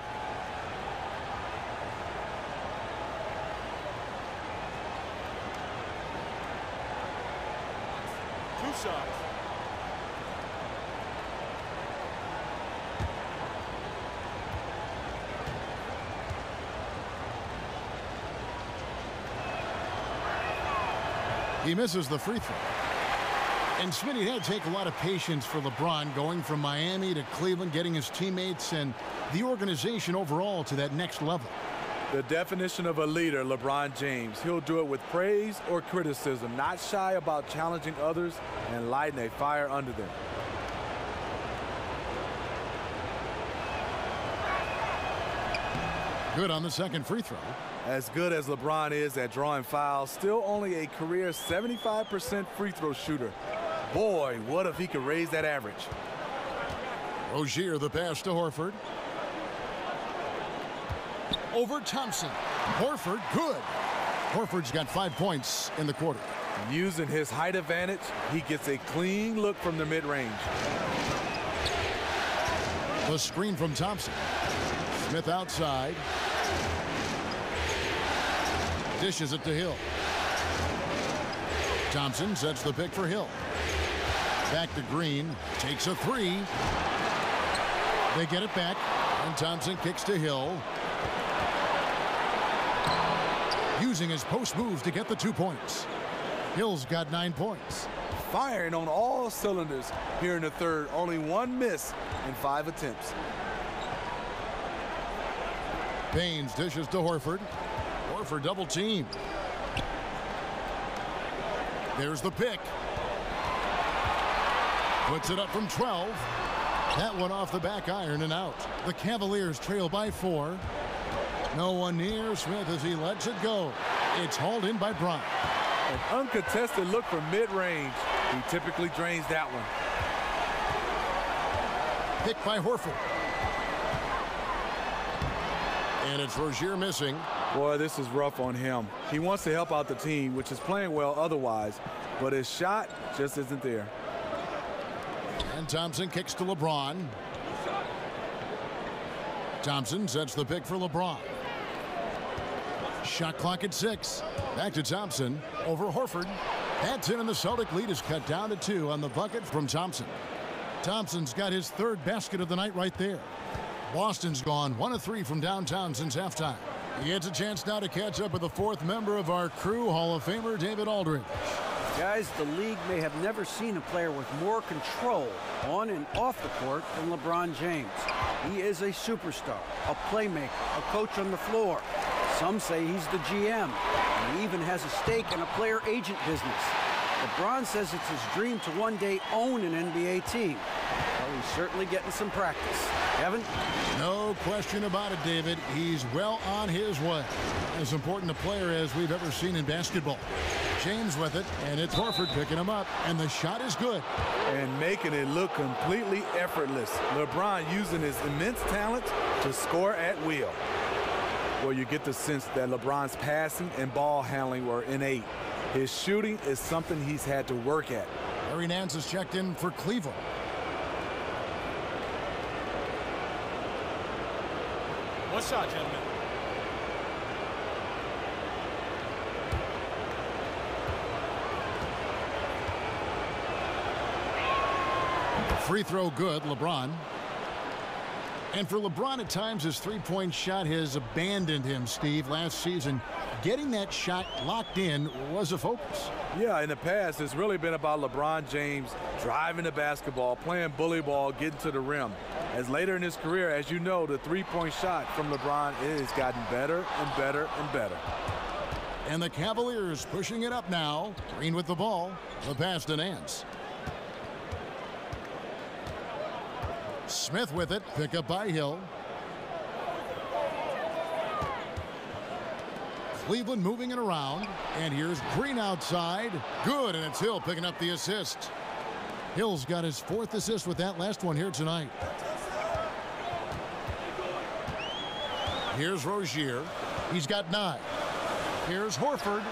Two shots. He misses the free throw. And Smitty, that'd take a lot of patience for LeBron going from Miami to Cleveland, getting his teammates and the organization overall to that next level. The definition of a leader, LeBron James. He'll do it with praise or criticism, not shy about challenging others and lighting a fire under them. Good on the second free throw. As good as LeBron is at drawing fouls, still only a career 75% free throw shooter. Boy, what if he could raise that average? Rozier the pass to Horford. Over Thompson. Horford, good. Horford's got 5 points in the quarter. Using his height advantage, he gets a clean look from the mid-range. The screen from Thompson. Smith outside. Dishes it to Hill. Thompson sets the pick for Hill. Back to Green. Takes a 3. They get it back. And Thompson kicks to Hill. Using his post moves to get the 2 points. Hill's got 9 points. Firing on all cylinders here in the third. Only 1 miss in 5 attempts. Baines dishes to Horford. Horford double team. There's the pick. Puts it up from 12. That one off the back iron and out. The Cavaliers trail by 4. No one near Smith as he lets it go. It's hauled in by Brown. An uncontested look from mid-range. He typically drains that one. Pick by Horford. And it's Rozier missing. Boy, this is rough on him. He wants to help out the team, which is playing well otherwise, but his shot just isn't there. And Thompson kicks to LeBron. Thompson sets the pick for LeBron. Shot clock at 6. Back to Thompson. Over Horford. That's in, and the Celtic lead is cut down to 2 on the bucket from Thompson. Thompson's got his 3rd basket of the night right there. Boston's gone 1 of 3 from downtown since halftime. He gets a chance now to catch up with the 4th member of our crew, Hall of Famer David Aldridge. Guys, the league may have never seen a player with more control on and off the court than LeBron James. He is a superstar, a playmaker, a coach on the floor. Some say he's the GM, and he even has a stake in a player agent business. LeBron says it's his dream to one day own an NBA team. Well, he's certainly getting some practice. Kevin? No question about it, David. He's well on his way. As important a player as we've ever seen in basketball. James with it, and it's Horford picking him up, and the shot is good. And making it look completely effortless. LeBron using his immense talent to score at will. Well, you get the sense that LeBron's passing and ball handling were innate. His shooting is something he's had to work at. Larry Nance is checked in for Cleveland. One shot, gentlemen. Free throw good, LeBron. And for LeBron, at times, his three-point shot has abandoned him, Steve. Last season, getting that shot locked in was a focus. Yeah, in the past, it's really been about LeBron James driving the basketball, playing bully ball, getting to the rim. As later in his career, as you know, the three-point shot from LeBron has gotten better and better and better. And the Cavaliers pushing it up now. Green with the ball. The pass to Nance. Smith with it. Pick up by Hill. Cleveland moving it around. And here's Green outside. Good, and it's Hill picking up the assist. Hill's got his fourth assist with that last one here tonight. Here's Rozier. He's got 9. Here's Horford.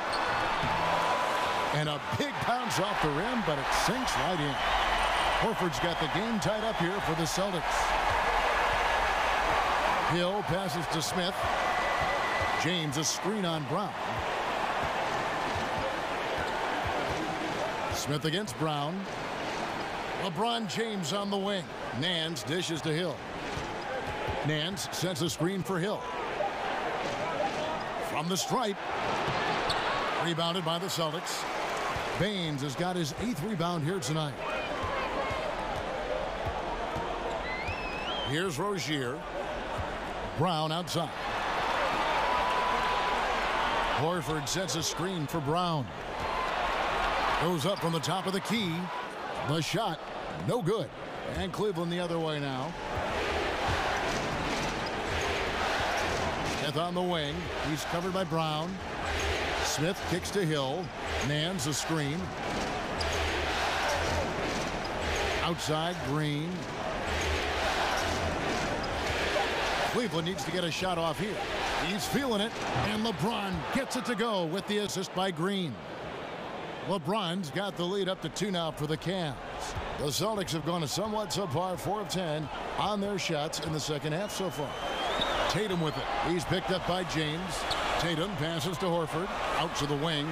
And a big bounce off the rim, but it sinks right in. Horford's got the game tied up here for the Celtics. Hill passes to Smith. James a screen on Brown. Smith against Brown. LeBron James on the wing. Nance dishes to Hill. Nance sets a screen for Hill. From the stripe. Rebounded by the Celtics. Baines has got his 8th rebound here tonight. Here's Rozier. Brown outside. Horford sets a screen for Brown. Goes up from the top of the key. The shot, no good. And Cleveland the other way now. Smith on the wing. He's covered by Brown. Smith kicks to Hill. Nance a screen. Outside, Green. Cleveland needs to get a shot off here. He's feeling it, and LeBron gets it to go with the assist by Green. LeBron's got the lead up to 2 now for the Cavs. The Celtics have gone a somewhat subpar 4 of 10 on their shots in the second half so far. Tatum with it. He's picked up by James. Tatum passes to Horford. Out to the wing.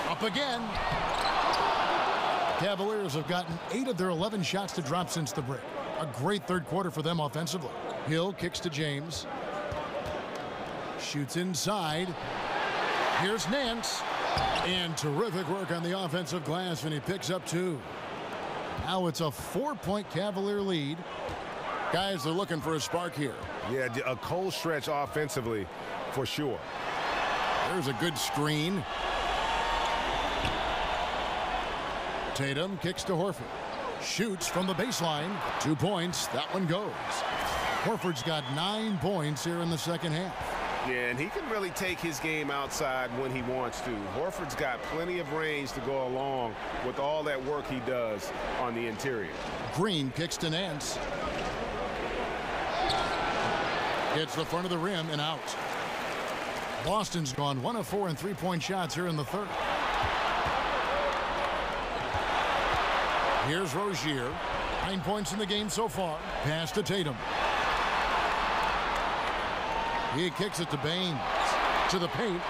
Up again. Cavaliers have gotten 8 of their 11 shots to drop since the break. A great third quarter for them offensively. Hill kicks to James. Shoots inside. Here's Nance. And terrific work on the offensive glass, and he picks up 2. Now it's a 4-point Cavalier lead. Guys, they're looking for a spark here. Yeah, a cold stretch offensively for sure. There's a good screen. Tatum kicks to Horford. Shoots from the baseline. 2 points. That one goes. Horford's got 9 points here in the second half. Yeah, and he can really take his game outside when he wants to. Horford's got plenty of range to go along with all that work he does on the interior. Green kicks to Nance. Hits the front of the rim and out. Boston's gone 1 of 4 in 3-point shots here in the third. Here's Rozier. 9 points in the game so far. Pass to Tatum. He kicks it to Baines. To the paint.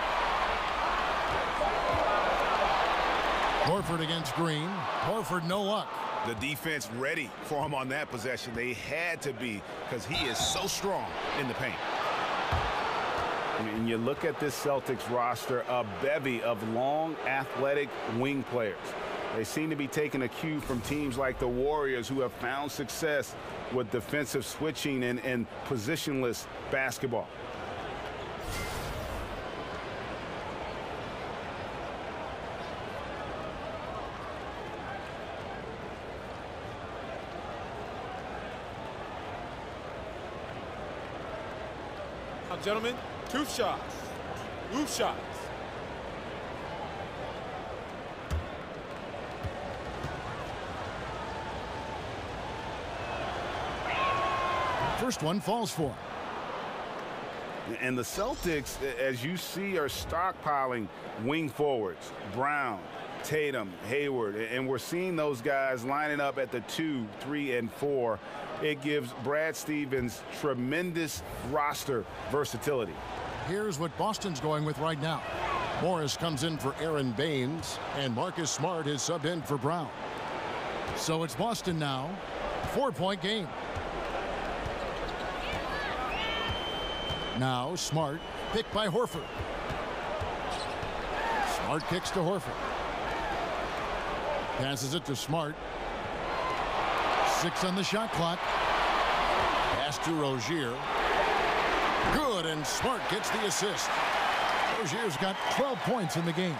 Horford against Green. Horford no luck. The defense ready for him on that possession. They had to be, because he is so strong in the paint. And you look at this Celtics roster, a bevy of long, athletic wing players. They seem to be taking a cue from teams like the Warriors, who have found success with defensive switching and positionless basketball. Gentlemen, two shots. Two shots. First one falls for him. And the Celtics, as you see, are stockpiling wing forwards. Brown, Tatum, Hayward, and we're seeing those guys lining up at the 2, 3, and 4. It gives Brad Stevens tremendous roster versatility. Here's what Boston's going with right now. Morris comes in for Aaron Baines, and Marcus Smart is subbed in for Brown. So it's Boston now. 4-point game. Now Smart, picked by Horford. Smart kicks to Horford. Passes it to Smart. 6 on the shot clock. Pass to Rozier. Good, and Smart gets the assist. Rozier's got 12 points in the game.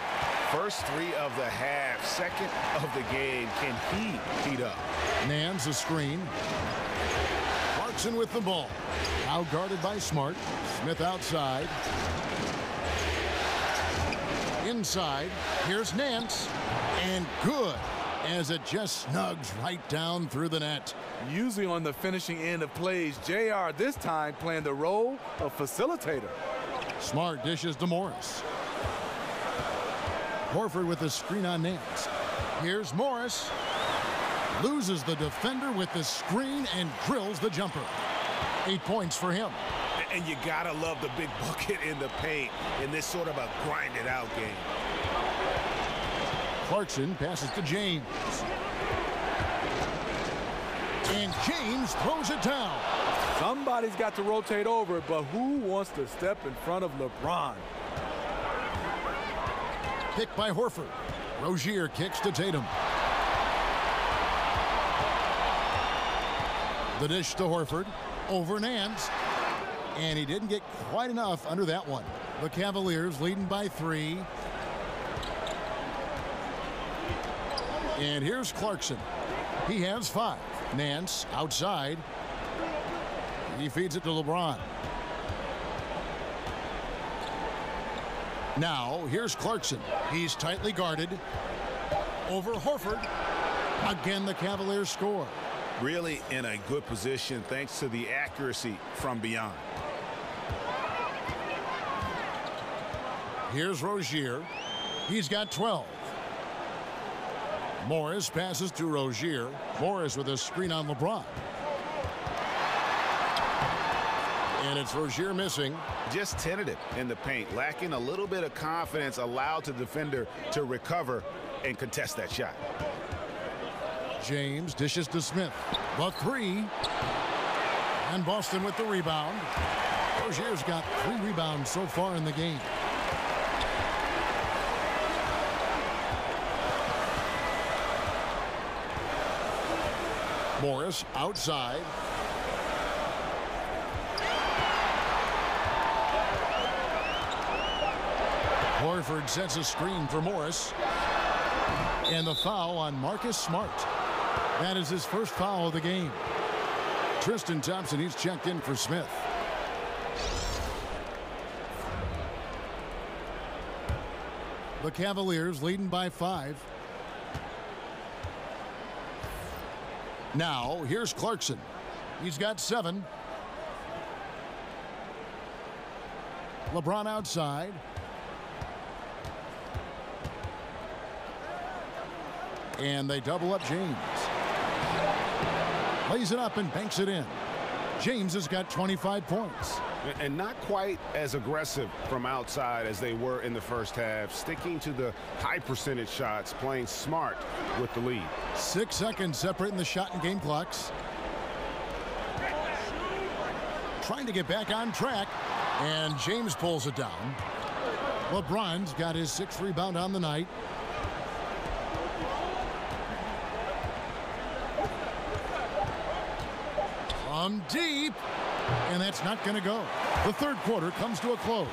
First 3 of the half, second of the game. Can he heat up? Nance a screen. Clarkson with the ball. Now guarded by Smart. Smith outside. Inside. Here's Nance. And good, as it just snugs right down through the net. Usually on the finishing end of plays, JR this time playing the role of facilitator. Smart dishes to Morris. Horford with the screen on Nance. Here's Morris. Loses the defender with the screen and drills the jumper. 8 points for him. And you gotta love the big bucket in the paint in this sort of a grinded out game. Clarkson passes to James. And James throws it down. Somebody's got to rotate over, but who wants to step in front of LeBron? Picked by Horford. Rozier kicks to Tatum. The dish to Horford. Over Nance. And he didn't get quite enough under that one. The Cavaliers leading by 3. And here's Clarkson. He has 5. Nance outside. He feeds it to LeBron. Now here's Clarkson. He's tightly guarded. Over Horford. Again, the Cavaliers score. Really in a good position thanks to the accuracy from beyond. Here's Rozier. He's got 12. Morris passes to Rozier. Morris with a screen on LeBron. And it's Rozier missing. Just tentative in the paint, lacking a little bit of confidence, allowed the defender to recover and contest that shot. James dishes to Smith. The 3. And Boston with the rebound. Rozier's got 3 rebounds so far in the game. Morris outside. Horford sets a screen for Morris. And the foul on Marcus Smart. That is his first foul of the game. Tristan Thompson, he's checked in for Smith. The Cavaliers leading by 5. Now, here's Clarkson. He's got 7. LeBron outside. And they double up James. Lays it up and banks it in. James has got 25 points. And not quite as aggressive from outside as they were in the first half, sticking to the high percentage shots, playing smart with the lead. 6 seconds separating the shot and game clocks. Trying to get back on track, and James pulls it down. LeBron's got his 6th rebound on the night. From deep, and that's not going to go. The third quarter comes to a close.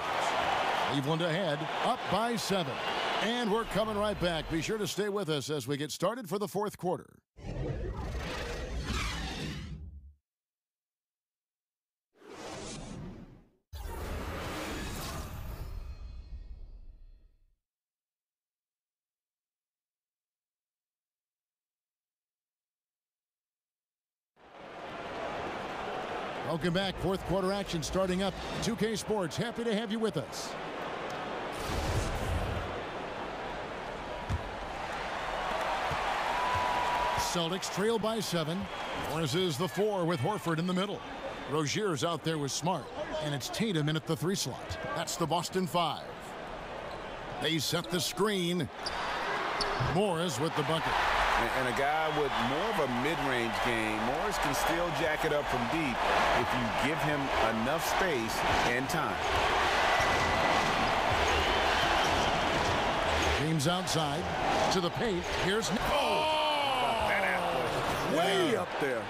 Cleveland ahead, up by 7. And we're coming right back. Be sure to stay with us as we get started for the fourth quarter. Welcome back. Fourth quarter action starting up. 2K Sports, happy to have you with us. Celtics trail by 7. Morris is the 4 with Horford in the middle. Rozier's out there with Smart. And it's Tatum in at the 3 slot. That's the Boston 5. They set the screen. Morris with the bucket. And a guy with more of a mid-range game, Morris can still jack it up from deep if you give him enough space and time. James outside to the paint. Here's way up there.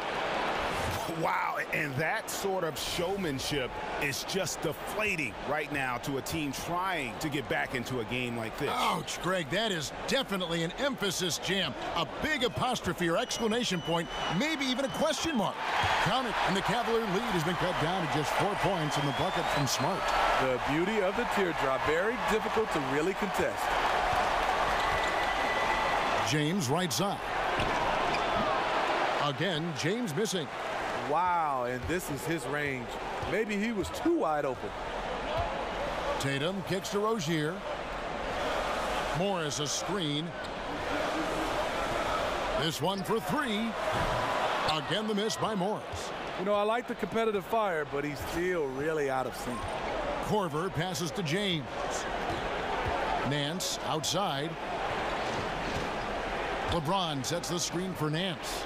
Wow, and that sort of showmanship is just deflating right now to a team trying to get back into a game like this. Ouch, Greg, that is definitely an emphasis jam. A big apostrophe or exclamation point, maybe even a question mark. Count it, and the Cavalier lead has been cut down to just 4 points in the bucket from Smart. The beauty of the teardrop, very difficult to really contest. James right side. Again, James missing. Wow, and this is his range. Maybe he was too wide open. Tatum kicks to Rozier. Morris a screen. This one for 3. Again, the miss by Morris. You know, I like the competitive fire, but he's still really out of sync. Korver passes to James. Nance outside. LeBron sets the screen for Nance.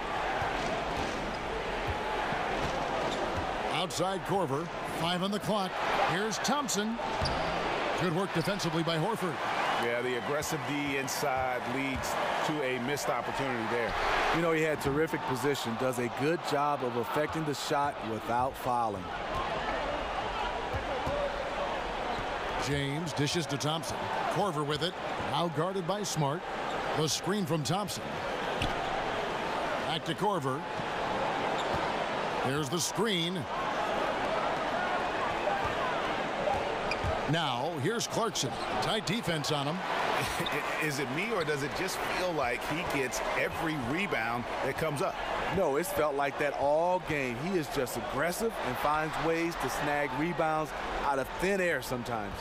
Outside Korver. 5 on the clock. Here's Thompson. Good work defensively by Horford. Yeah, the aggressive D inside leads to a missed opportunity there. You know, he had terrific position, does a good job of affecting the shot without fouling. James dishes to Thompson. Korver with it. Now guarded by Smart. The screen from Thompson. Back to Korver. There's the screen. Now, here's Clarkson. Tight defense on him. Is it me, or does it just feel like he gets every rebound that comes up? No, it's felt like that all game. He is just aggressive and finds ways to snag rebounds out of thin air sometimes.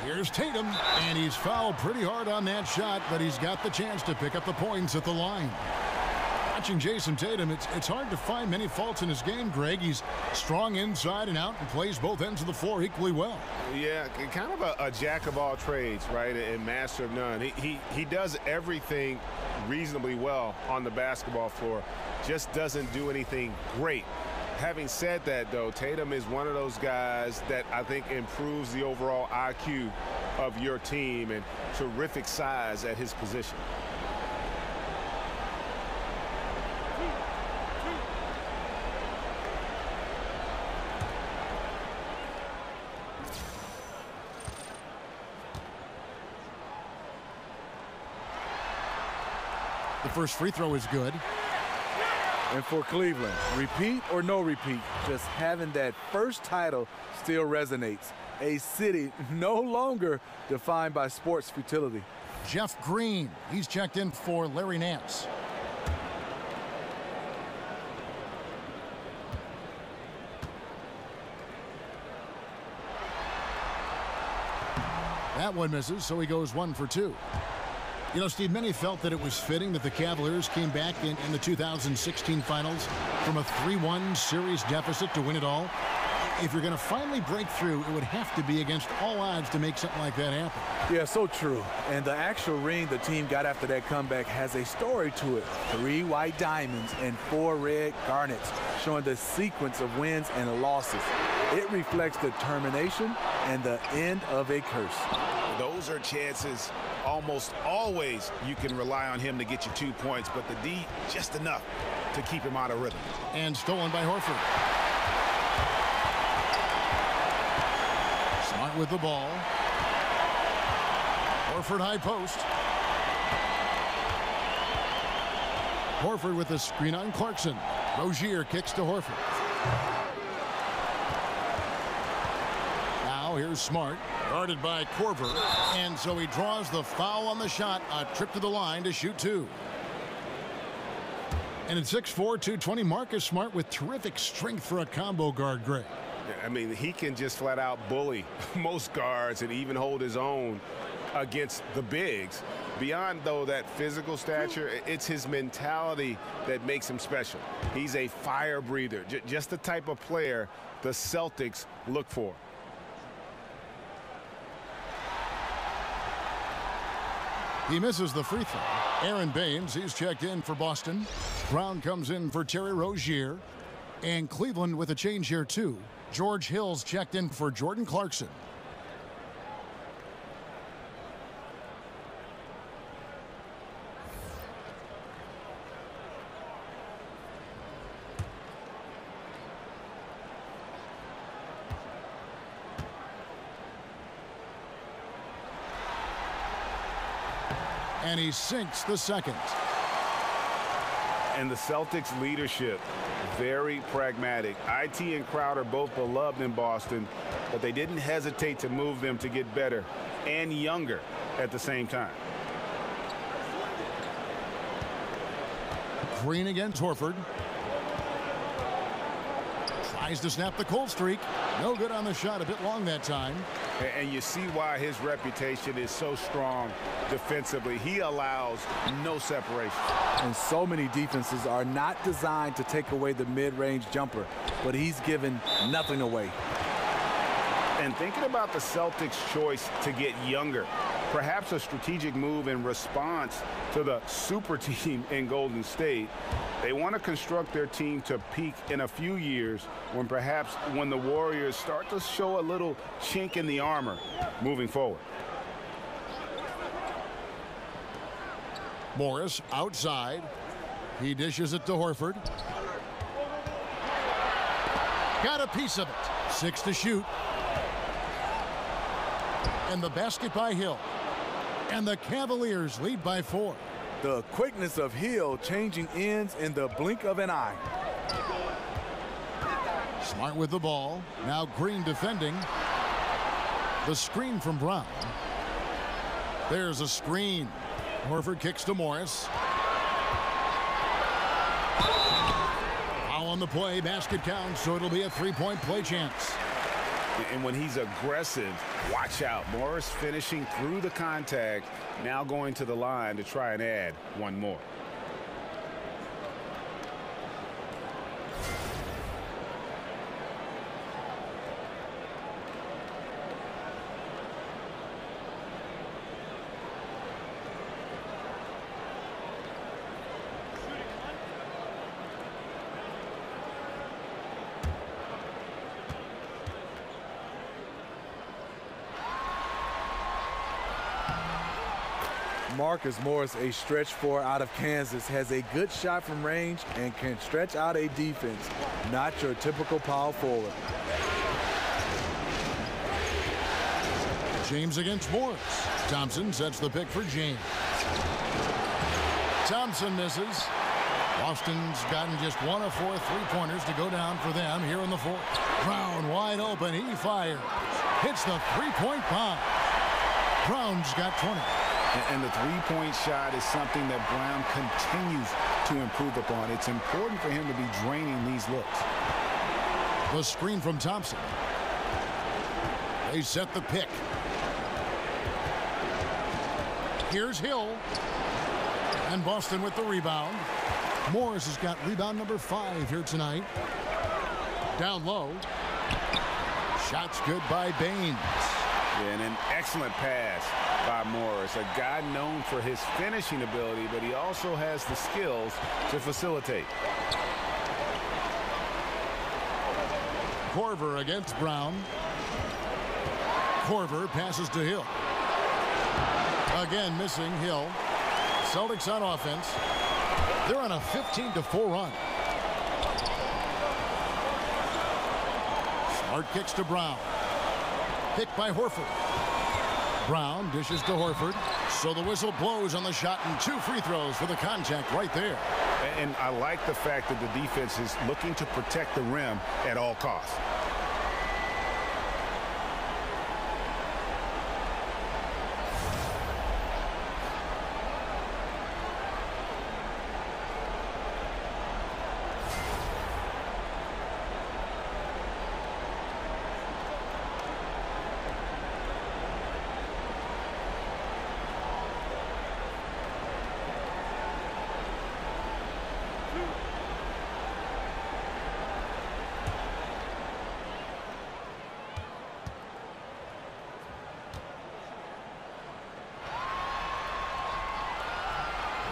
Here's Tatum, and he's fouled pretty hard on that shot, but he's got the chance to pick up the points at the line. Watching Jason Tatum, it's hard to find many faults in his game, Greg. He's strong inside and out and plays both ends of the floor equally well. Yeah, kind of a jack of all trades, right, and master of none. He does everything reasonably well on the basketball floor, just doesn't do anything great. Having said that, though, Tatum is one of those guys that I think improves the overall IQ of your team, and terrific size at his position. The first free throw is good. And for Cleveland, repeat or no repeat, just having that first title still resonates. A city no longer defined by sports futility. Jeff Green, he's checked in for Larry Nance. That one misses, so he goes 1 for 2. You know, Steve, many felt that it was fitting that the Cavaliers came back in the 2016 finals from a 3-1 series deficit to win it all. If you're going to finally break through, it would have to be against all odds to make something like that happen. Yeah, so true. And the actual ring the team got after that comeback has a story to it. 3 white diamonds and 4 red garnets, showing the sequence of wins and losses. It reflects determination and the end of a curse. Those are chances almost always you can rely on him to get you 2 points, but the D just enough to keep him out of rhythm. And stolen by Horford. Smart with the ball. Horford high post. Horford with the screen on Clarkson. Rozier kicks to Horford. Now here's Smart. Guarded by Korver, and so he draws the foul on the shot. A trip to the line to shoot 2. And at 6'4", 220, Marcus Smart with terrific strength for a combo guard, Greg. I mean, he can just flat out bully most guards and even hold his own against the bigs. Beyond, though, that physical stature, it's his mentality that makes him special. He's a fire breather, just the type of player the Celtics look for. He misses the free throw. Aaron Baines, he's checked in for Boston. Brown comes in for Terry Rozier. And Cleveland with a change here, too. George Hill's checked in for Jordan Clarkson. And he sinks the second. And the Celtics leadership, very pragmatic. IT and Crowder both beloved in Boston, but they didn't hesitate to move them to get better and younger at the same time. Green against Horford. Tries to snap the cold streak. No good on the shot, a bit long that time. And you see why his reputation is so strong defensively. He allows no separation. And so many defenses are not designed to take away the mid-range jumper, but he's given nothing away. And thinking about the Celtics' choice to get younger, perhaps a strategic move in response to the super team in Golden State, they want to construct their team to peak in a few years when the Warriors start to show a little chink in the armor moving forward. Morris outside. He dishes it to Horford. Got a piece of it. 6 to shoot. And the basket by Hill. And the Cavaliers lead by 4. The quickness of Hill changing ends in the blink of an eye. Smart with the ball. Now Green defending. The screen from Brown. There's a screen. Horford kicks to Morris. Foul on the play. Basket counts, so it'll be a three-point play chance. And when he's aggressive, watch out. Morris finishing through the contact, now going to the line to try and add one more. Marcus Morris, a stretch 4 out of Kansas, has a good shot from range and can stretch out a defense. Not your typical power forward. James against Morris. Thompson sets the pick for James. Thompson misses. Boston's gotten just 1 of 4 three-pointers to go down for them here in the fourth. Brown wide open. He fires. Hits the three-point bomb. Brown's got 20. And the three-point shot is something that Brown continues to improve upon. It's important for him to be draining these looks. The screen from Thompson. They set the pick. Here's Hill. And Boston with the rebound. Morris has got rebound number 5 here tonight. Down low. Shots good by Baines. And an excellent pass by Morris, a guy known for his finishing ability, but he also has the skills to facilitate. Korver against Brown. Korver passes to Hill. Again missing Hill. Celtics on offense. They're on a 15-4 run. Smart kicks to Brown. Picked by Horford. Brown dishes to Horford. So the whistle blows on the shot and 2 free throws for the contact right there. And I like the fact that the defense is looking to protect the rim at all costs.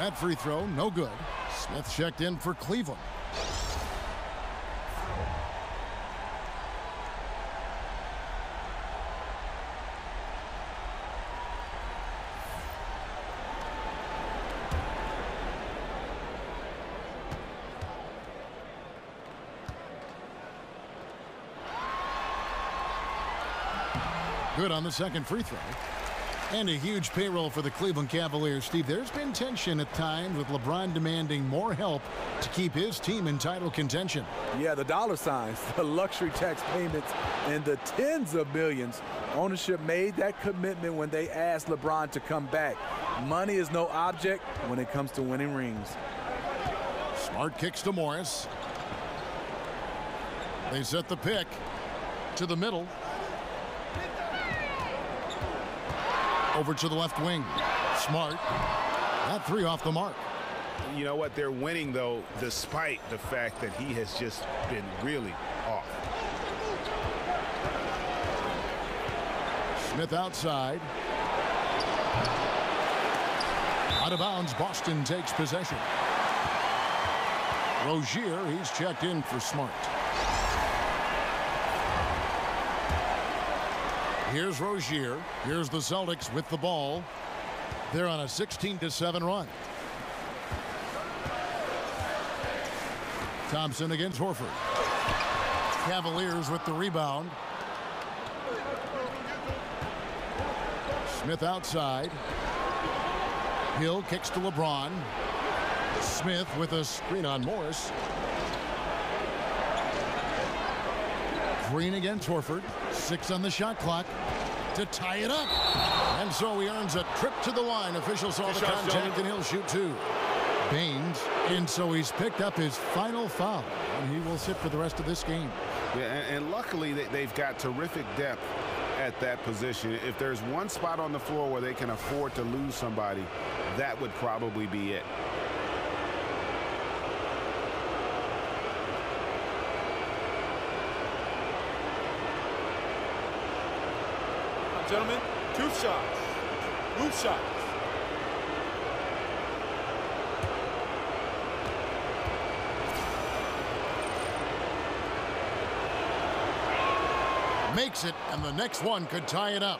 That free throw, no good. Smith checked in for Cleveland. Good on the second free throw. And a huge payroll for the Cleveland Cavaliers. Steve, there's been tension at times with LeBron demanding more help to keep his team in title contention. Yeah, the dollar signs, the luxury tax payments, and the tens of millions. Ownership made that commitment when they asked LeBron to come back. Money is no object when it comes to winning rings. Smart kicks to Morris. They set the pick to the middle. Over to the left wing. Smart. That three off the mark. You know what? They're winning, though, despite the fact that he has just been really off. Smith outside. Out of bounds. Boston takes possession. Rozier, he's checked in for Smart. Here's Rozier. Here's the Celtics with the ball. They're on a 16-7 run. Thompson against Horford. Cavaliers with the rebound. Smith outside. Hill kicks to LeBron. Smith with a screen on Morris. Green against Horford. 6 on the shot clock to tie it up. And so he earns a trip to the line. Officials saw the contact and he'll shoot 2. Baines, and so he's picked up his final foul. And he will sit for the rest of this game. Yeah, and luckily they've got terrific depth at that position. If there's one spot on the floor where they can afford to lose somebody, that would probably be it. Gentlemen, 2 shots. Move shots. Makes it, and the next one could tie it up.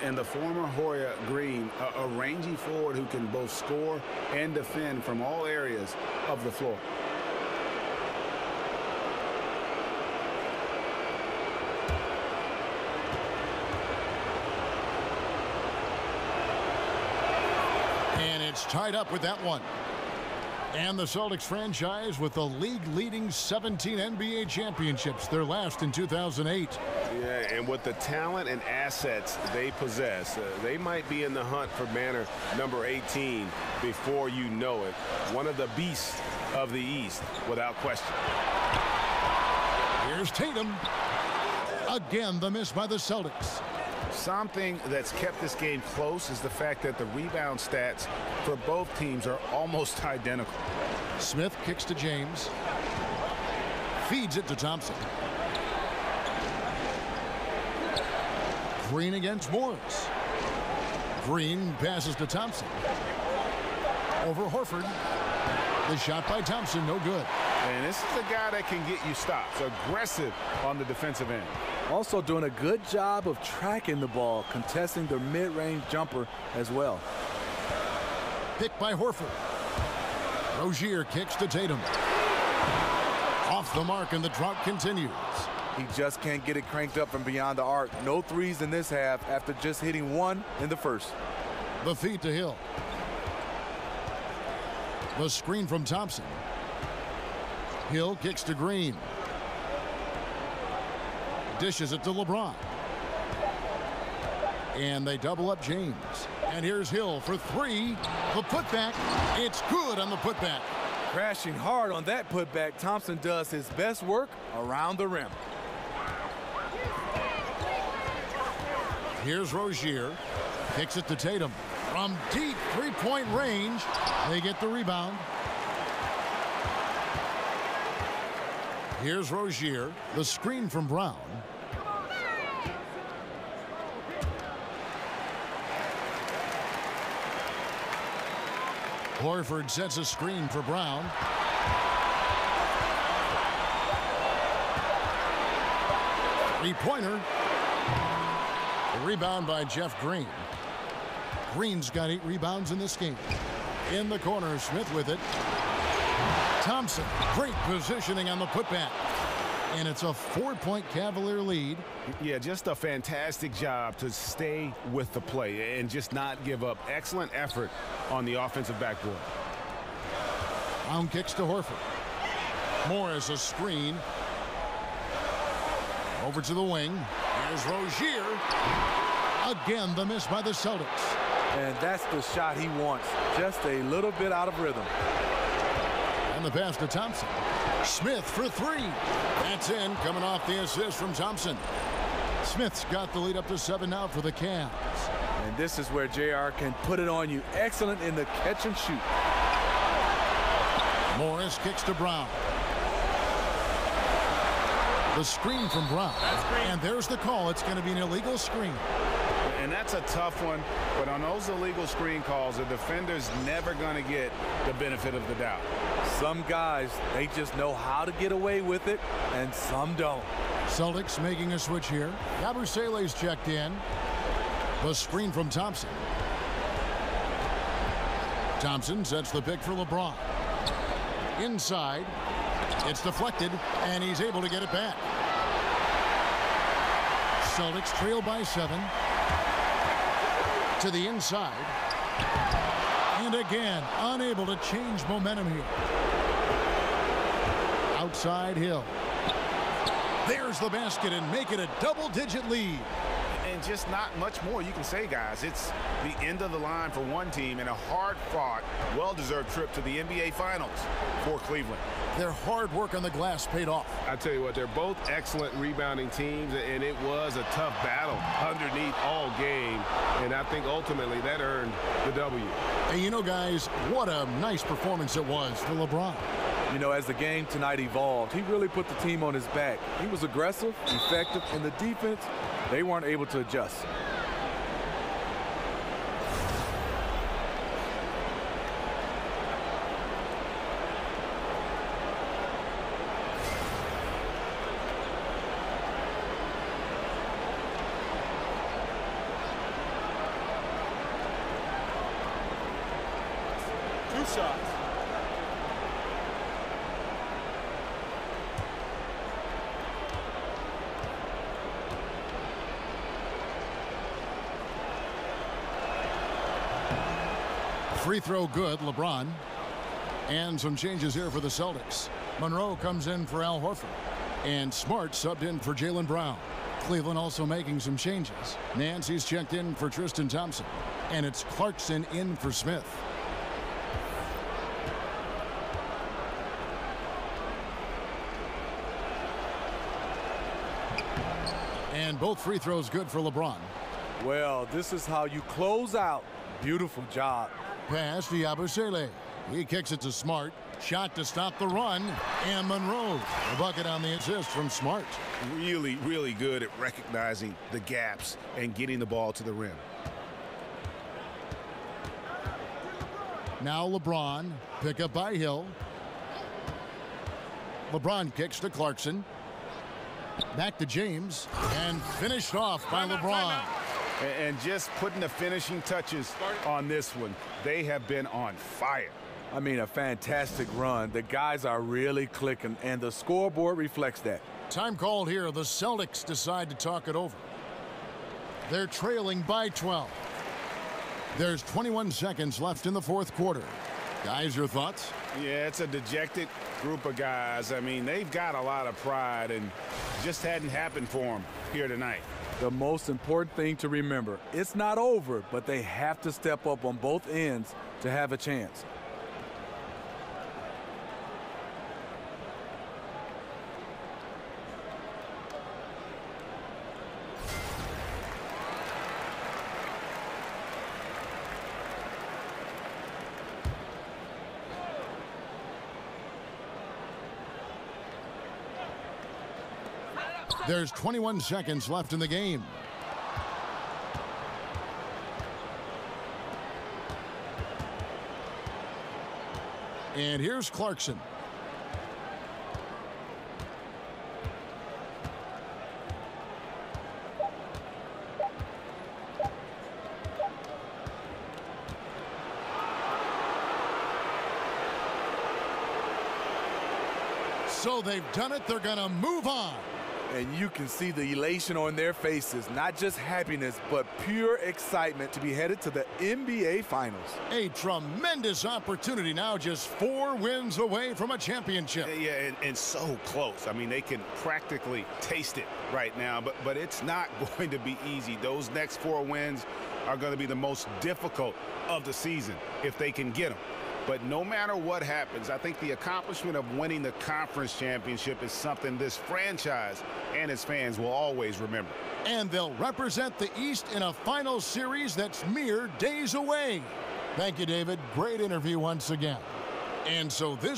And the former Hoya Green, a rangy forward who can both score and defend from all areas of the floor. It's tied up with that one. And the Celtics franchise with the league-leading 17 NBA championships, their last in 2008. Yeah, and with the talent and assets they possess, they might be in the hunt for banner number 18 before you know it. One of the beasts of the East, without question. Here's Tatum. Again, the miss by the Celtics. Something that's kept this game close is the fact that the rebound stats for both teams are almost identical. Smith kicks to James. Feeds it to Thompson. Green against Morris. Green passes to Thompson. Over Horford. The shot by Thompson, no good. And this is a guy that can get you stops. Aggressive on the defensive end. Also doing a good job of tracking the ball, contesting the mid-range jumper as well. Picked by Horford. Rozier kicks to Tatum. Off the mark, and the drought continues. He just can't get it cranked up from beyond the arc. No threes in this half after just hitting 1 in the first. The feed to Hill. The screen from Thompson. Hill kicks to Green. Dishes it to LeBron. And they double up James. And here's Hill for 3. The putback. It's good on the putback. Crashing hard on that putback. Thompson does his best work around the rim. Here's Rozier. Kicks it to Tatum. From deep three-point range. They get the rebound. Here's Rozier. The screen from Brown. Horford sets a screen for Brown. Three-pointer. Rebound by Jeff Green. Green's got 8 rebounds in this game. In the corner, Smith with it. Thompson, great positioning on the putback. And it's a 4-point Cavalier lead. Yeah, just a fantastic job to stay with the play and just not give up. Excellent effort on the offensive backboard. Brown kicks to Horford. Morris a screen. Over to the wing. Here's Rozier. Again, the miss by the Celtics. And that's the shot he wants. Just a little bit out of rhythm. And the pass to Thompson. Smith for 3. That's in, coming off the assist from Thompson. Smith's got the lead up to 7 now for the Cavs. And this is where JR can put it on you. Excellent in the catch and shoot. Morris kicks to Brown. The screen from Brown. And there's the call. It's going to be an illegal screen. And that's a tough one, but on those illegal screen calls, the defender's never going to get the benefit of the doubt. Some guys, they just know how to get away with it, and some don't. Celtics making a switch here. Yabusele's checked in. The screen from Thompson. Thompson sets the pick for LeBron. Inside. It's deflected, and he's able to get it back. Celtics trail by 7. To the inside. And again, unable to change momentum here. Outside Hill. There's the basket and make it a double-digit lead. And just not much more you can say, guys. It's the end of the line for one team and a hard-fought, well-deserved trip to the NBA Finals for Cleveland. Their hard work on the glass paid off. I tell you what, they're both excellent rebounding teams, and it was a tough battle underneath all game. And I think ultimately that earned the W. And you know, guys, what a nice performance it was for LeBron. You know, as the game tonight evolved, he really put the team on his back. He was aggressive, effective, and the defense, they weren't able to adjust. Two shots. Free throw good, LeBron. And some changes here for the Celtics. Monroe comes in for Al Horford. And Smart subbed in for Jaylen Brown. Cleveland also making some changes. Nancy's checked in for Tristan Thompson. And it's Clarkson in for Smith. And both free throws good for LeBron. Well, this is how you close out. Beautiful job. Pass to Yabusele. He kicks it to Smart. Shot to stop the run. And Monroe. A bucket on the assist from Smart. Really, really good at recognizing the gaps and getting the ball to the rim. Now LeBron. Pick up by Hill. LeBron kicks to Clarkson. Back to James. And finished off by LeBron. And just putting the finishing touches on this one. They have been on fire. I mean, a fantastic run. The guys are really clicking, and the scoreboard reflects that. Time called here. The Celtics decide to talk it over. They're trailing by 12. There's 21 seconds left in the fourth quarter. Guys, your thoughts? Yeah, it's a dejected group of guys. I mean, they've got a lot of pride, and just hadn't happened for them here tonight. The most important thing to remember, it's not over, but they have to step up on both ends to have a chance. There's 21 seconds left in the game. And here's Clarkson. So they've done it. They're going to move on. And you can see the elation on their faces, not just happiness, but pure excitement to be headed to the NBA Finals. A tremendous opportunity now, just 4 wins away from a championship. Yeah, and so close. I mean, they can practically taste it right now, but it's not going to be easy. Those next 4 wins are going to be the most difficult of the season if they can get them. But no matter what happens, I think the accomplishment of winning the conference championship is something this franchise and its fans will always remember. And they'll represent the East in a final series that's mere days away. Thank you, David. Great interview once again. And so this